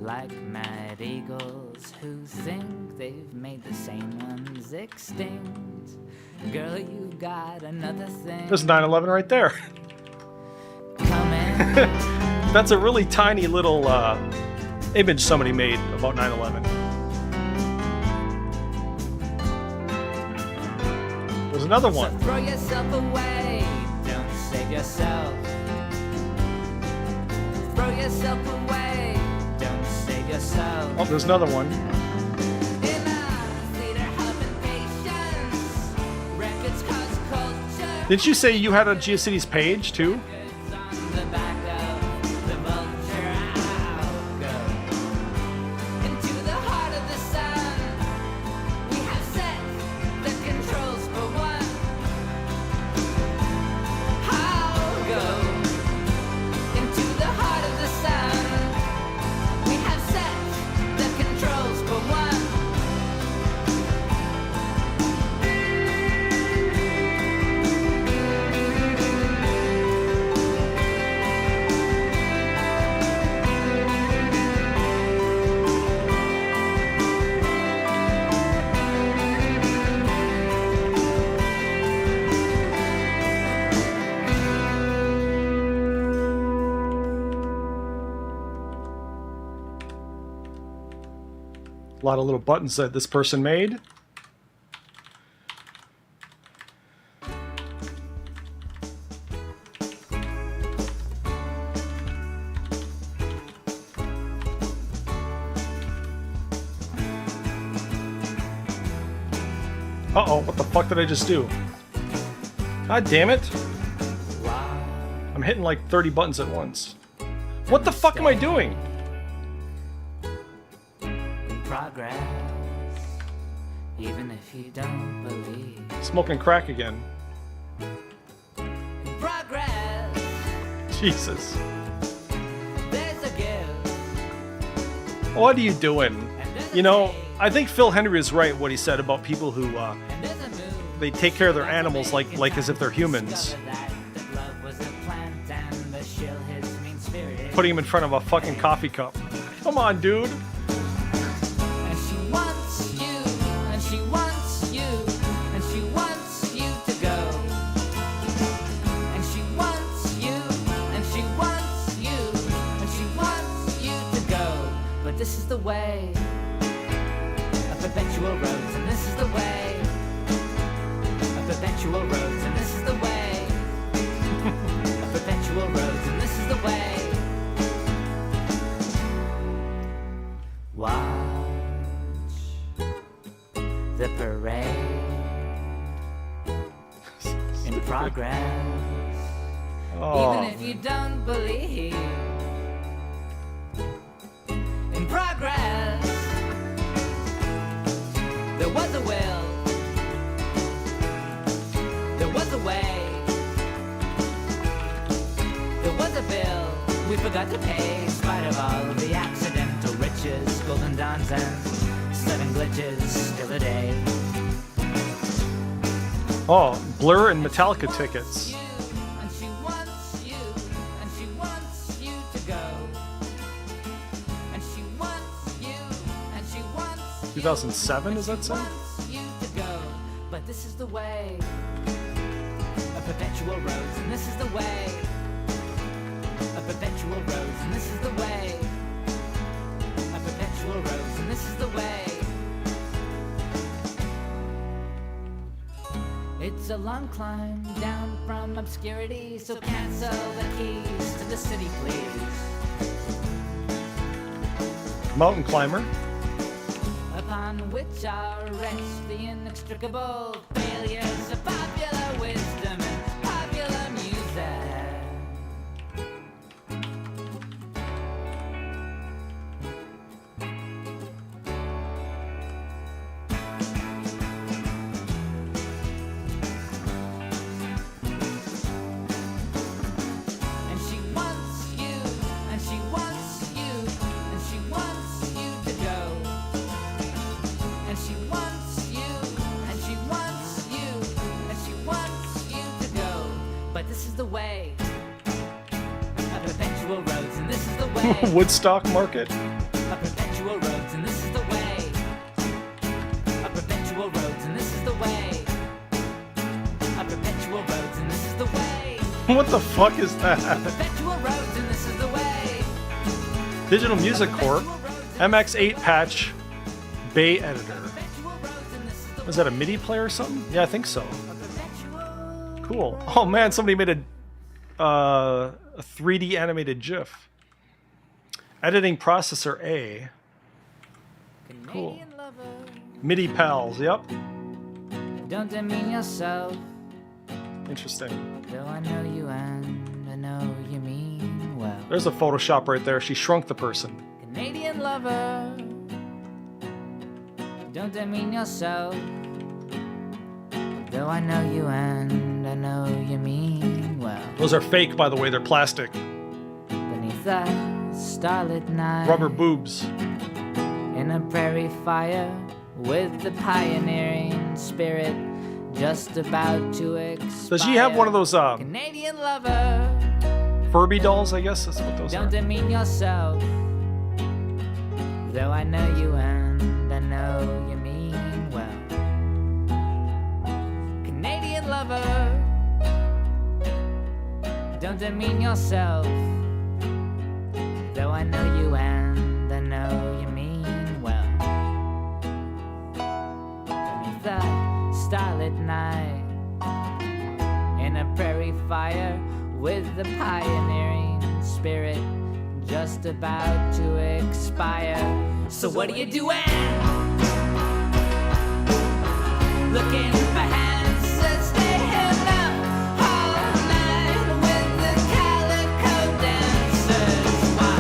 like mad eagles who think they've made the same ones extinct. Girl, you got another thing There's 9/11 right there. coming. That's a really tiny little image somebody made about 9/11. There's another one. So throw yourself away, don't save yourself. Throw yourself away, don't save yourself. Oh, there's another one. In a theater of impatience, records cause culture. Did you say you had a GeoCities page too? Records on the back of the vulture. I'll go into the heart of the sun. We have set the controls for one. I'll go into the heart of the sun. We have set the controls for one. A lot of little buttons that this person made. Uh-oh, what the fuck did I just do? God damn it. I'm hitting like 30 buttons at once. What the fuck am I doing? Progress, even if you don't believe. Smoking crack again. Progress, Jesus. there's a gift. What are you doing? You know, I think Phil Henry is right what he said about people who And there's a move. they take care of their animals like as if they're humans. Discover that love was a plant and the shill his mean spirit. Putting him in front of a fucking coffee cup. Come on, dude. And she wants you, and she wants you, and she wants you to go. And she wants you, and she wants you, and she wants you to go. But this is the way of perpetual roads, and this is the way of perpetual roads, and this is the way of perpetual roads, and this is the way. Watch the parade in progress. Oh. Even if you don't believe in progress, there was a will, there was a way, there was a bill we forgot to pay, in spite of all of the accidental riches, golden dawns and sudden glitches, still a day. Oh, Blur and Metallica tickets. And she wants you, and she wants you to go. And she wants you, and she wants you. 2007, does that say? Wants you to go. But this is the way of perpetual roads, and this is the way of perpetual roads, and this is the way of perpetual roads, and this is the way. It's a long climb down from obscurity, so cancel the keys to the city, please. Mountain climber. Upon which are rest the inextricable failures of popular wisdom and popular music. And she wants you, and she wants you, and she wants you to go. And she wants you, and she wants you, and she wants you to go. But this is the way of perpetual roads, and this is the way Woodstock Market. of perpetual roads, and this is the way of perpetual roads, and this is the way of perpetual roads, and this is the way What the fuck is that? perpetual roads, and this is the way. Digital Music Corp. MX8 patch. Bay editor. Was that a MIDI player or something? Yeah, I think so. Cool. Oh man, somebody made a 3D animated GIF. Editing processor A. Cool. MIDI pals. Yep. Don't demean yourself, Interesting. though I know you and I know you mean well. There's a Photoshop right there. She shrunk the person. Canadian lover, don't demean yourself, though I know you and I know you mean well. Those are fake, by the way. They're plastic. Beneath the starlit night, Rubber boobs. in a prairie fire, with the pioneering spirit just about to expire. Does she have one of those Canadian lover, Furby dolls? I guess that's what those don't are. demean yourself, though I know you and I know you mean well. Canadian lover, don't demean yourself, though I know you and I know you mean well. Beneath the starlit night, in a prairie fire, with the pioneering spirit just about to expire. So what are you doing? Looking for hands that stay held up all night with the calico dancers. Why,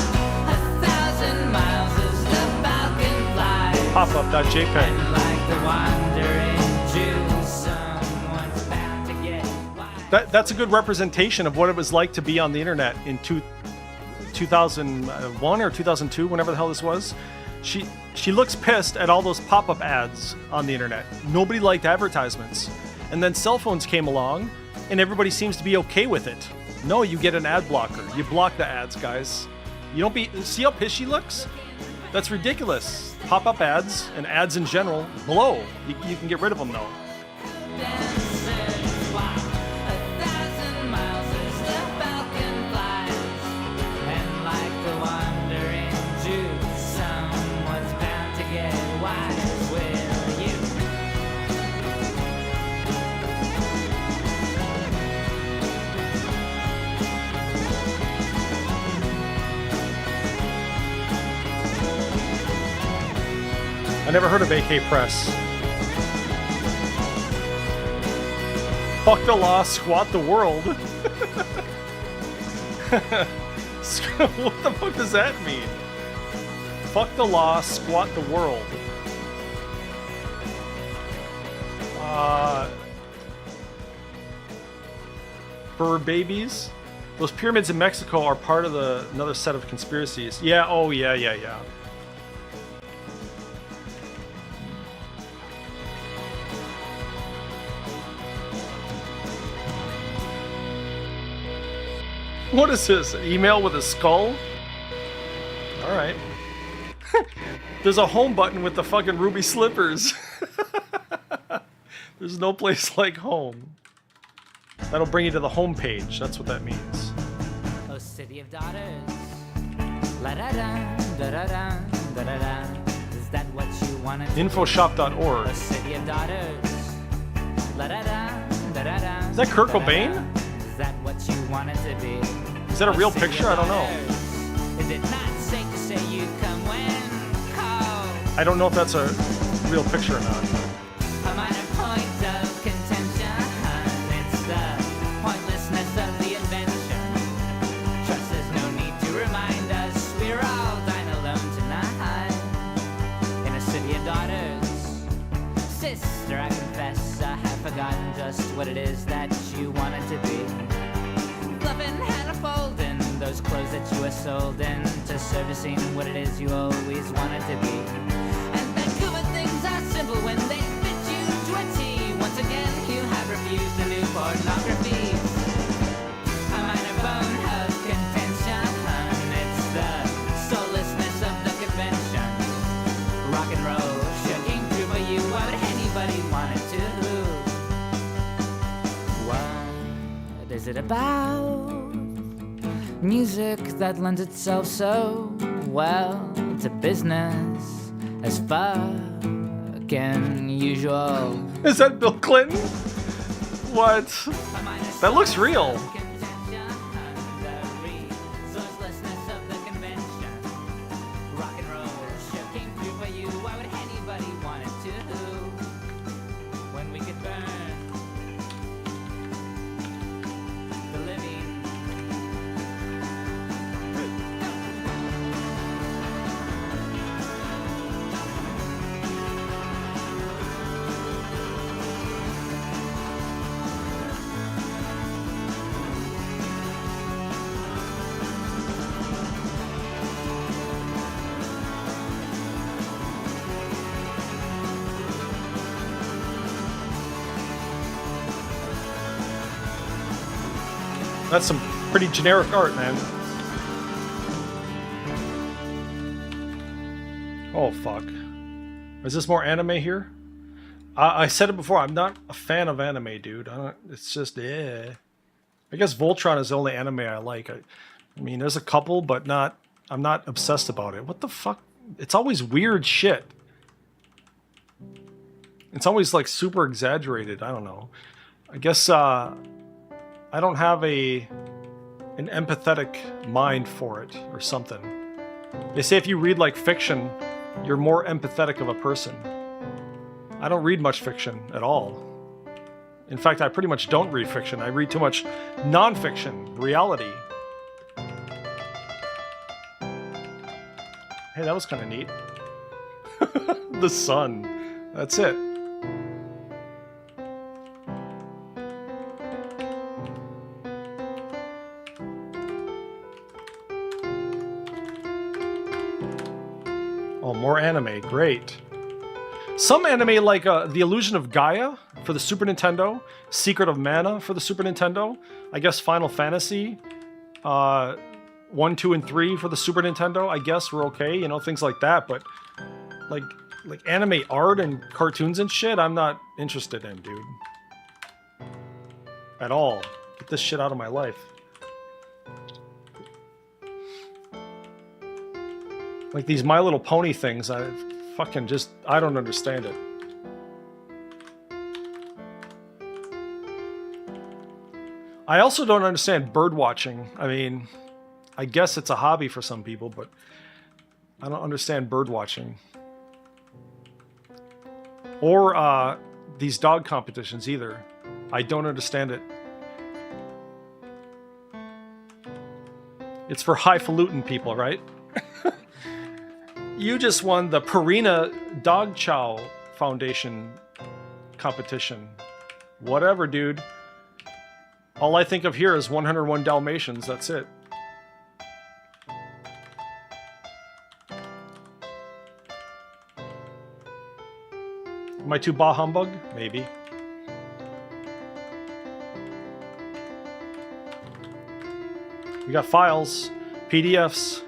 1,000 miles as the falcon flies. Popup.jpg. And like the wandering Jew, someone's bound to get wise. That's a good representation of what it was like to be on the internet in 2001 or 2002, whenever the hell this was. She looks pissed at all those pop-up ads on the internet. Nobody liked advertisements. And then cell phones came along, and everybody seems to be okay with it. No, you get an ad blocker. You block the ads, guys. You don't be... See how pissed she looks? That's ridiculous. Pop-up ads, and ads in general, blow. You can get rid of them, though. I never heard of AK Press. Fuck the law, squat the world. What the fuck does that mean? Fuck the law, squat the world. Fur babies? Those pyramids in Mexico are part of another set of conspiracies. Yeah, oh yeah. What is this? An email with a skull? Alright. There's a home button with the fucking ruby slippers. There's no place like home. That'll bring you to the home page. That's what that means. Oh, city of daughters. La da da da da da da da da. Is that what you wanted? Infoshop.org. Oh, city of daughters. La da da da da da. Is that Kurt Cobain? Is that what you wanted to be? Is that a real picture? I don't know. Is it not safe to say you come when called? I don't know if that's a real picture or not. A minor point of contention. It's the pointlessness of the invention. Trust there's no need to remind us we're all dying alone tonight in a city of daughters. Sister, I confess I have forgotten just what it is that you wanted to be. Loving Hannah folding those clothes that you were sold in to servicing what it is you always wanted to be. And Vancouver things are simple when they fit you to a T. Once again, you have refused the new pornography. A minor bone of contention. It's the soullessness of the convention. Rock and roll sure came through for you. Why would anybody want it to? What is it about? Music that lends itself so well to business as fucking usual. Is that Bill Clinton? What? That looks real. That's some pretty generic art, man. Oh, fuck. Is this more anime here? I said it before, I'm not a fan of anime, dude. It's just, yeah. I guess Voltron is the only anime I like. I mean, there's a couple, but I'm not obsessed about it. What the fuck? It's always weird shit. It's always, like, super exaggerated. I don't know. I guess, I don't have an empathetic mind for it or something. They say if you read like fiction, you're more empathetic of a person. I don't read much fiction at all. In fact, I pretty much don't read fiction. I read too much non-fiction, reality. Hey, that was kind of neat. The sun. That's it. Oh, more anime. Great. Some anime like The Illusion of Gaia for the Super Nintendo, Secret of Mana for the Super Nintendo, I guess Final Fantasy 1, 2, and 3 for the Super Nintendo, I guess were okay, you know, things like that, but like anime art and cartoons and shit, I'm not interested in, dude. At all. Get this shit out of my life. Like these My Little Pony things, I don't understand it. I also don't understand bird watching. I mean, I guess it's a hobby for some people, but I don't understand bird watching. Or these dog competitions either. I don't understand it. It's for highfalutin people, right? You just won the Purina Dog Chow Foundation competition. Whatever, dude. All I think of here is 101 Dalmatians. That's it. Am I too bah humbug? Maybe. We got files, PDFs.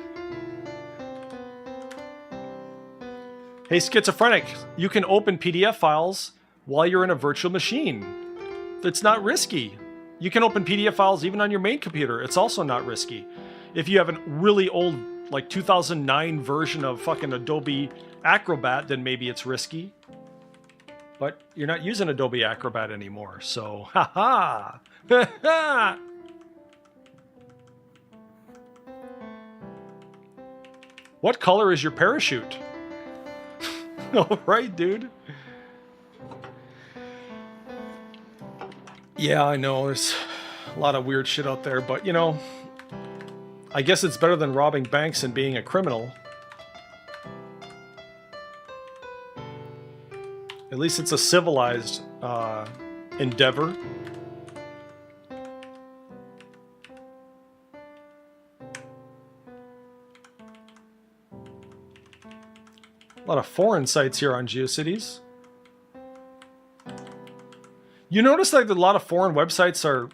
Hey, schizophrenic, you can open PDF files while you're in a virtual machine. It's not risky. You can open PDF files even on your main computer. It's also not risky. If you have a really old, like 2009 version of fucking Adobe Acrobat, then maybe it's risky. But you're not using Adobe Acrobat anymore, so haha. What color is your parachute? All right, dude. Yeah, I know there's a lot of weird shit out there, but you know, I guess it's better than robbing banks and being a criminal. At least it's a civilized endeavor. A lot of foreign sites here on GeoCities. You notice like a lot of foreign websites are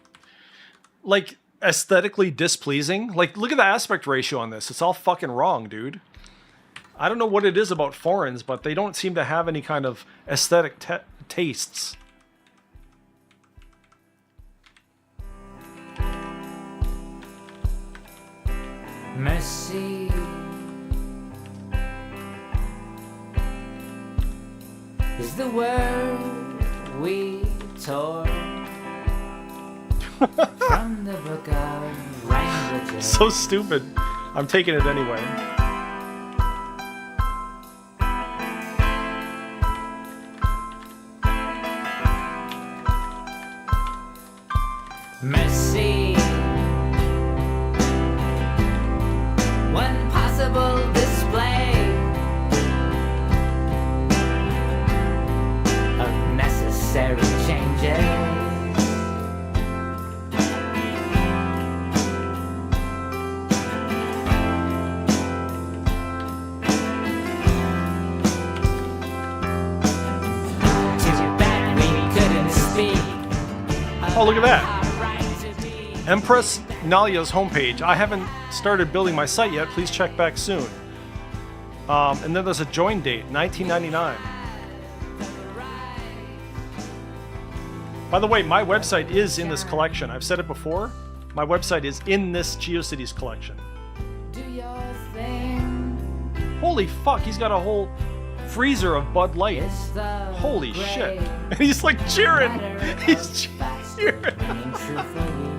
like aesthetically displeasing. Like, look at the aspect ratio on this. It's all fucking wrong, dude. I don't know what it is about foreigners, but they don't seem to have any kind of aesthetic tastes. Mercy is the word we tore from the book of languages. So stupid. I'm taking it anyway. Mercy, one possible display of necessary changes. Too bad we couldn't speak. Oh, look at that. Empress Nalia's homepage. I haven't started building my site yet. Please check back soon. And then there's a join date, 1999. By the way, my website is in this collection. I've said it before. My website is in this GeoCities collection. Do your thing. Holy fuck, he's got a whole freezer of Bud Light. It's the Holy way shit. And he's like cheering. He's cheering. being true for you.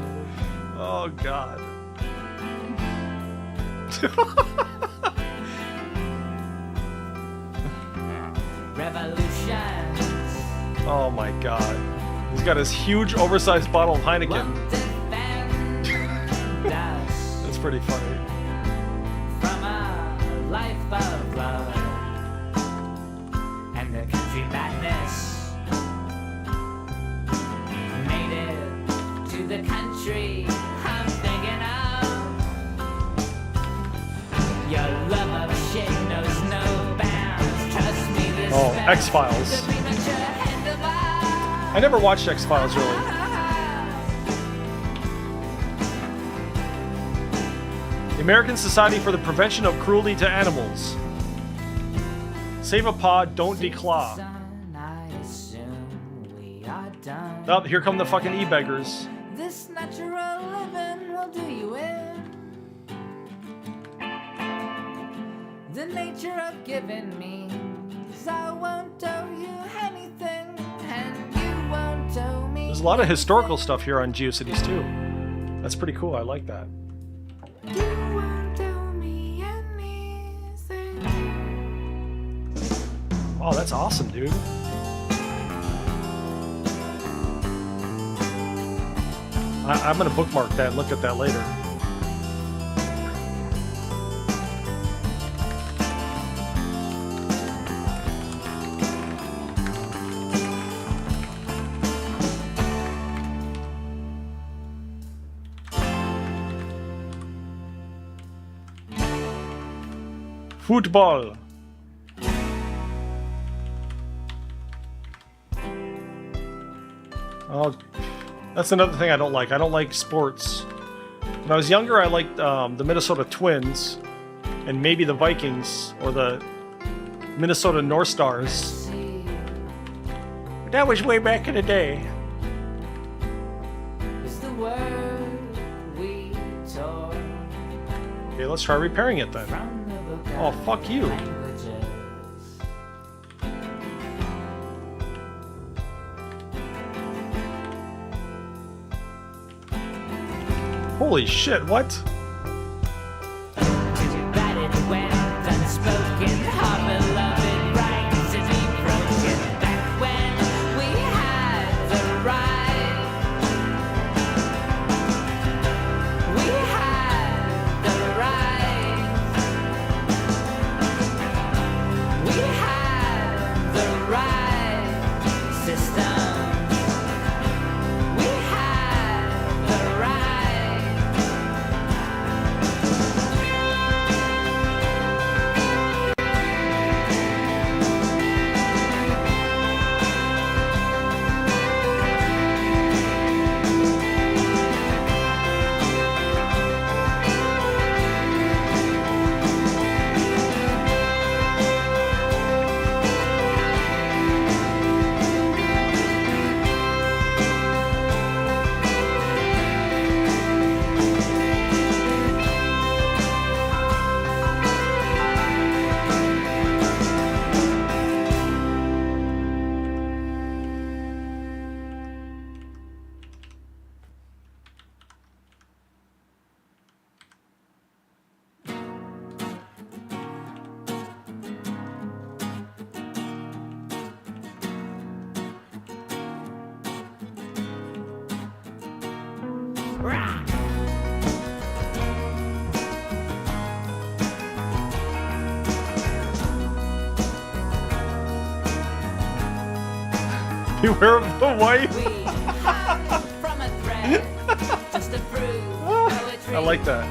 Oh, God. Revolutions Oh, my God. He's got his huge, oversized bottle of Heineken. won't defend us That's pretty funny. from a life of love and the country madness native to the country I'm thinking of. Your love of shit knows no bounds. Trust me, this Oh, spell X-Files. could be much ahead of us. I never watched X-Files, really. The American Society for the Prevention of Cruelty to Animals. Save a paw, don't declaw. I assume we are done. Oh, here come the fucking e-beggars. This natural living will do you in. The nature of giving means I won't owe you anything, and you won't owe me. There's a lot of historical stuff here on GeoCities too. That's pretty cool. I like that. You won't owe me anything. Oh, that's awesome, dude. I'm gonna bookmark that and look at that later. Football. Oh, that's another thing I don't like. I don't like sports. When I was younger, I liked the Minnesota Twins and maybe the Vikings or the Minnesota North Stars. But that was way back in the day. Okay, let's try repairing it then. Oh, fuck you. Holy shit, what? Beware of the wife. I like that.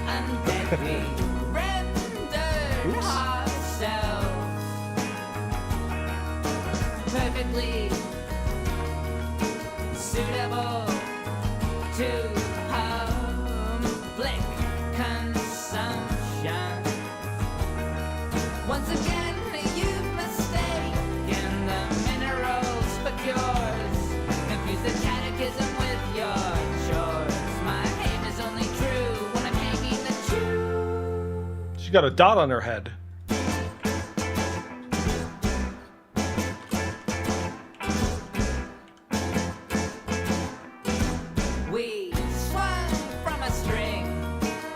Oops. Perfectly suitable to public consumption. Once again, you've mistaken the minerals for cures. Confuse the catechism with your chores. My aim is only true when I'm hanging the truth. She's got a dot on her head. We swung from a string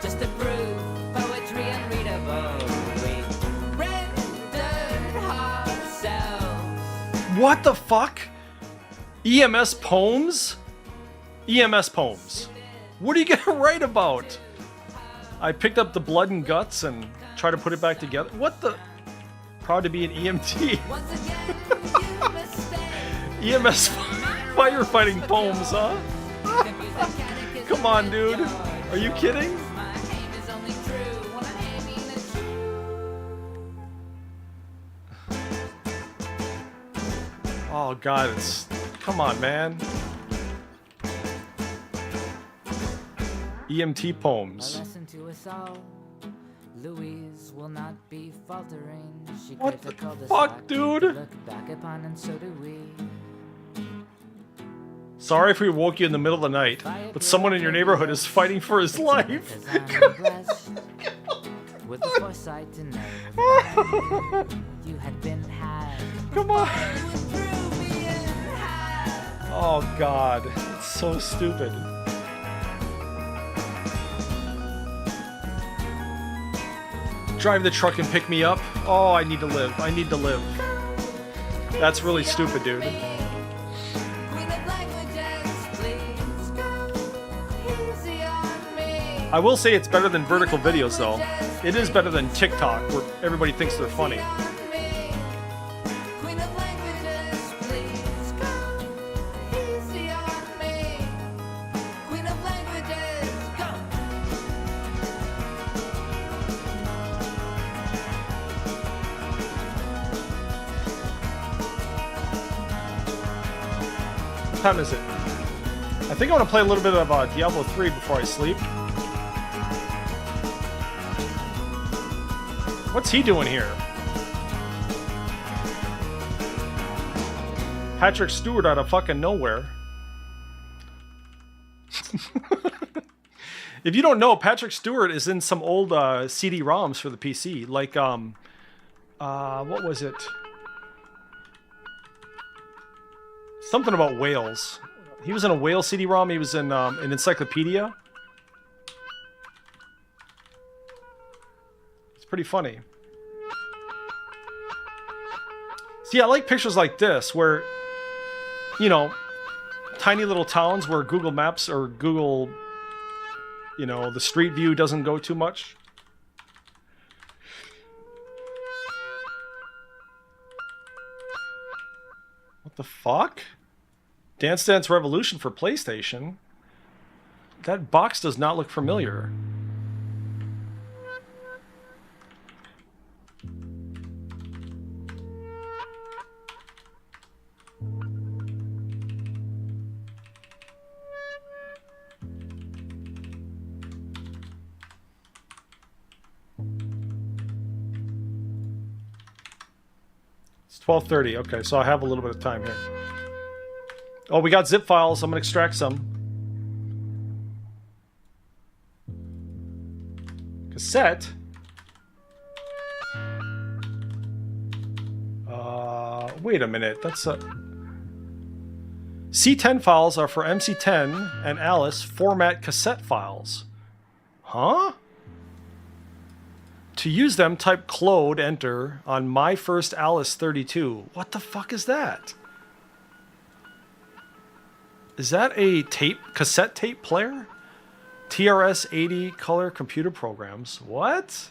just to prove poetry unreadable. We rendered ourselves. What the fuck? EMS poems? EMS poems. What are you gonna write about? I picked up the blood and guts and tried to put it back together. What the? Proud to be an EMT. Once again, you mistake. EMS firefighting poems, huh? Confuse the catechism Come on, with dude. your Are you kidding? My aim is only true when I'm aiming the truth. Oh god, it's... Come on, man. EMT A poems. lesson to us all. Louise will not be faltering. She What craves a the cul-de-sac fuck, dude? to look back upon, and so do we. Sorry if we woke you in the middle of the night, but someone in your neighborhood is fighting for his life. Because I'm blessed with the foresight to know that you had been had. Come on. Oh god, it's so stupid. Drive the truck and pick me up. Oh, I need to live. I need to live. That's really stupid, dude. Queen of languages, please go here. I will say it's better than vertical videos, though. It is better than TikTok, where everybody thinks they're funny. What time is it? I think I want to play a little bit of Diablo 3 before I sleep. What's he doing here? Patrick Stewart out of fucking nowhere. If you don't know, Patrick Stewart is in some old CD-ROMs for the PC. Like, what was it? Something about whales. He was in a whale CD-ROM. He was in an encyclopedia. It's pretty funny. See, I like pictures like this where, you know, tiny little towns where Google Maps or Google, you know, the street view doesn't go too much. What the fuck? Dance Dance Revolution for PlayStation? That box does not look familiar. It's 12:30. Okay, so I have a little bit of time here. Oh, we got zip files. I'm going to extract some. Cassette. Wait a minute. That's a... C10 files are for MC10 and Alice format cassette files. Huh? To use them, type Claude, enter, on My First Alice 32. What the fuck is that? Is that a cassette tape player? TRS-80 color computer programs. What?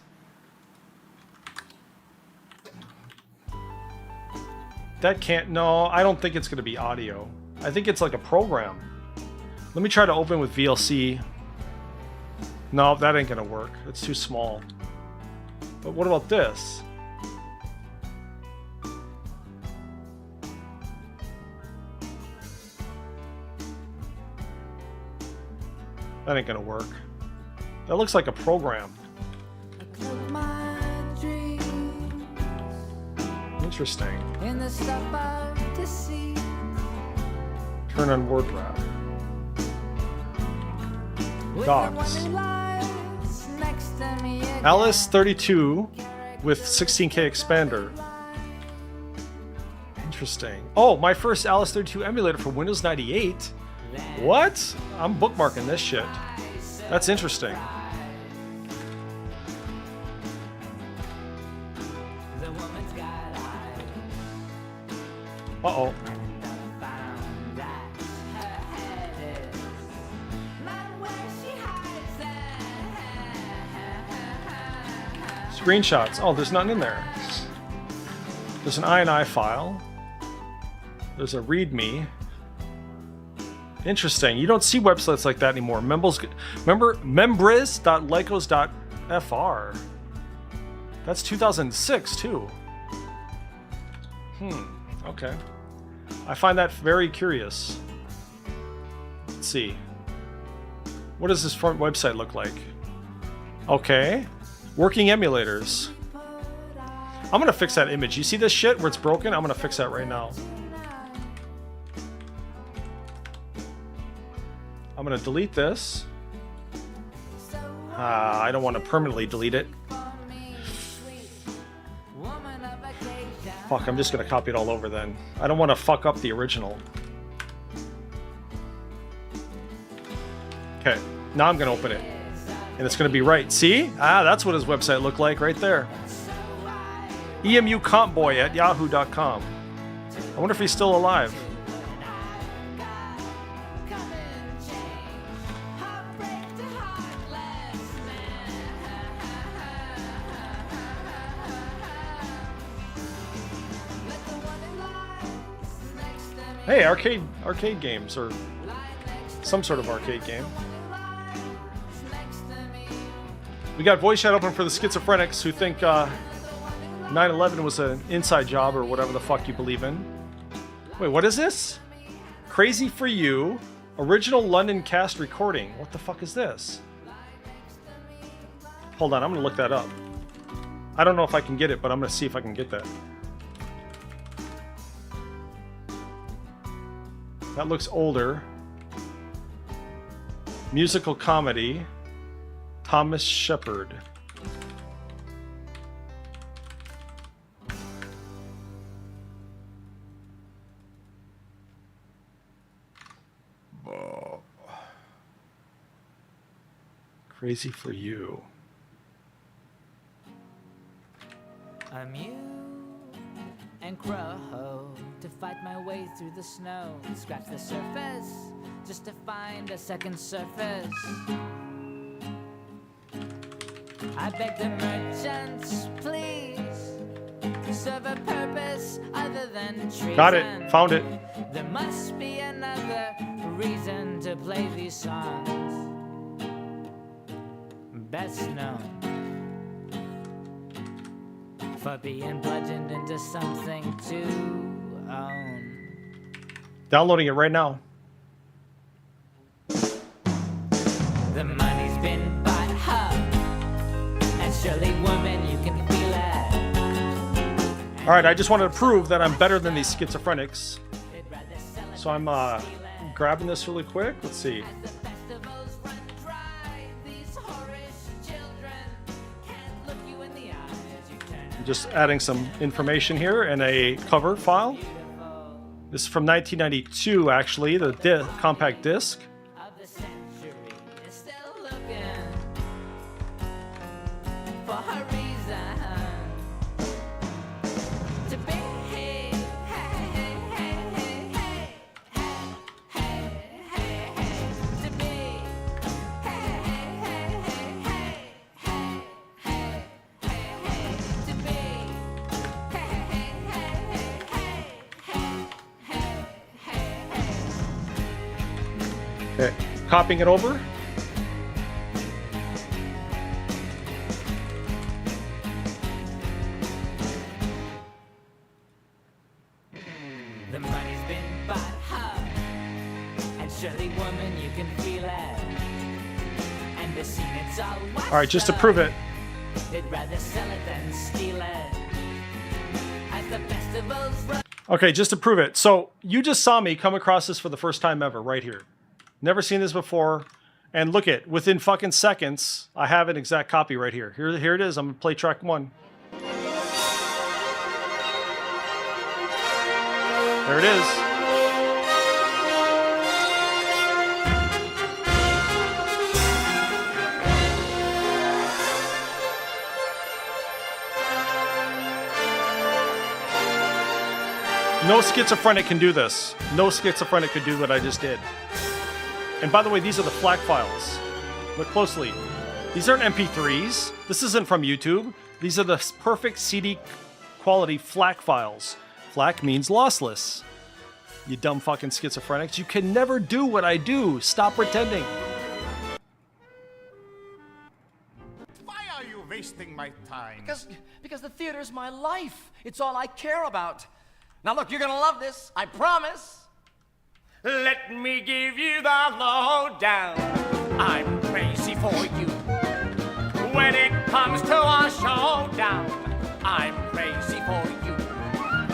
That can't, no, I don't think it's going to be audio. I think it's like a program. Let me try to open with VLC. No, that ain't going to work. It's too small. But what about this? That ain't gonna work. That looks like a program. Interesting. Turn on word wrap. Dogs. Alice 32 with 16K expander. Interesting. Oh, my first Alice 32 emulator for Windows 98. What? I'm bookmarking this shit. That's interesting. Uh-oh. Screenshots. Oh, there's nothing in there. There's an INI file. There's a README. Interesting. You don't see websites like that anymore. Remember membris.lycos.fr. That's 2006 too. Okay. I find that very curious. Let's see. What does this front website look like? Okay. Working emulators. I'm gonna fix that image. You see this shit where it's broken? I'm gonna fix that right now. I'm going to delete this. I don't want to permanently delete it. Fuck, I'm just going to copy it all over then. I don't want to fuck up the original. Okay, now I'm going to open it. And it's going to be right. See? That's what his website looked like right there. emucompboy@yahoo.com. I wonder if he's still alive. Hey, arcade games, or some sort of arcade game. We got voice chat open for the schizophrenics who think 9/11 was an inside job or whatever the fuck you believe in. Wait, what is this? Crazy for You, original London cast recording. What the fuck is this? Hold on, I'm gonna look that up. I don't know if I can get it, but I'm gonna see if I can get that. That looks older. Musical comedy. Thomas Shepard. Whoa. Crazy for You. I'm you and crow to fight my way through the snow. Scratch the surface just to find a second surface. I beg the merchants, please, serve a purpose other than treason. Got it. Found it. There must be another reason to play these songs. Best known for being bludgeoned into something to own. Downloading it right now. The money's been bought up, and surely, woman, you can feel it. All right, I just wanted to prove that I'm better than these schizophrenics. So I'm grabbing this really quick. Let's see. I'm just adding some information here and a cover file. This is from 1992, actually, the compact disc. Okay, copying it over. The money's been bought up, and surely, woman, you can feel it. And the scene, it's all All right, just to prove it. They'd rather sell it than steal it. As the festivals run. Okay, just to prove it. So you just saw me come across this for the first time ever, right here. Never seen this before. And look it, within fucking seconds, I have an exact copy right here. Here it is. I'm gonna play track 1. There it is. No schizophrenic can do this. No schizophrenic could do what I just did. And by the way, these are the FLAC files. Look closely. These aren't MP3s. This isn't from YouTube. These are the perfect CD quality FLAC files. FLAC means lossless. You dumb fucking schizophrenics. You can never do what I do. Stop pretending. Why are you wasting my time? Because the theater's my life. It's all I care about. Now look, you're gonna love this. I promise. Let me give you the lowdown. I'm crazy for you. When it comes to a showdown, I'm crazy for you.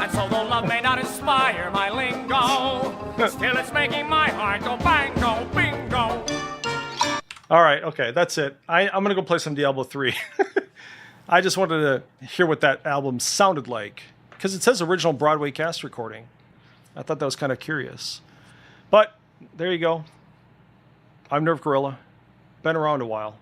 And so though love may not inspire my lingo, still it's making my heart go bango, bingo. All right, okay, that's it. I'm going to go play some Diablo 3. I just wanted to hear what that album sounded like, because it says original Broadway cast recording. I thought that was kind of curious. But there you go. I'm nirvgorilla. Been around a while.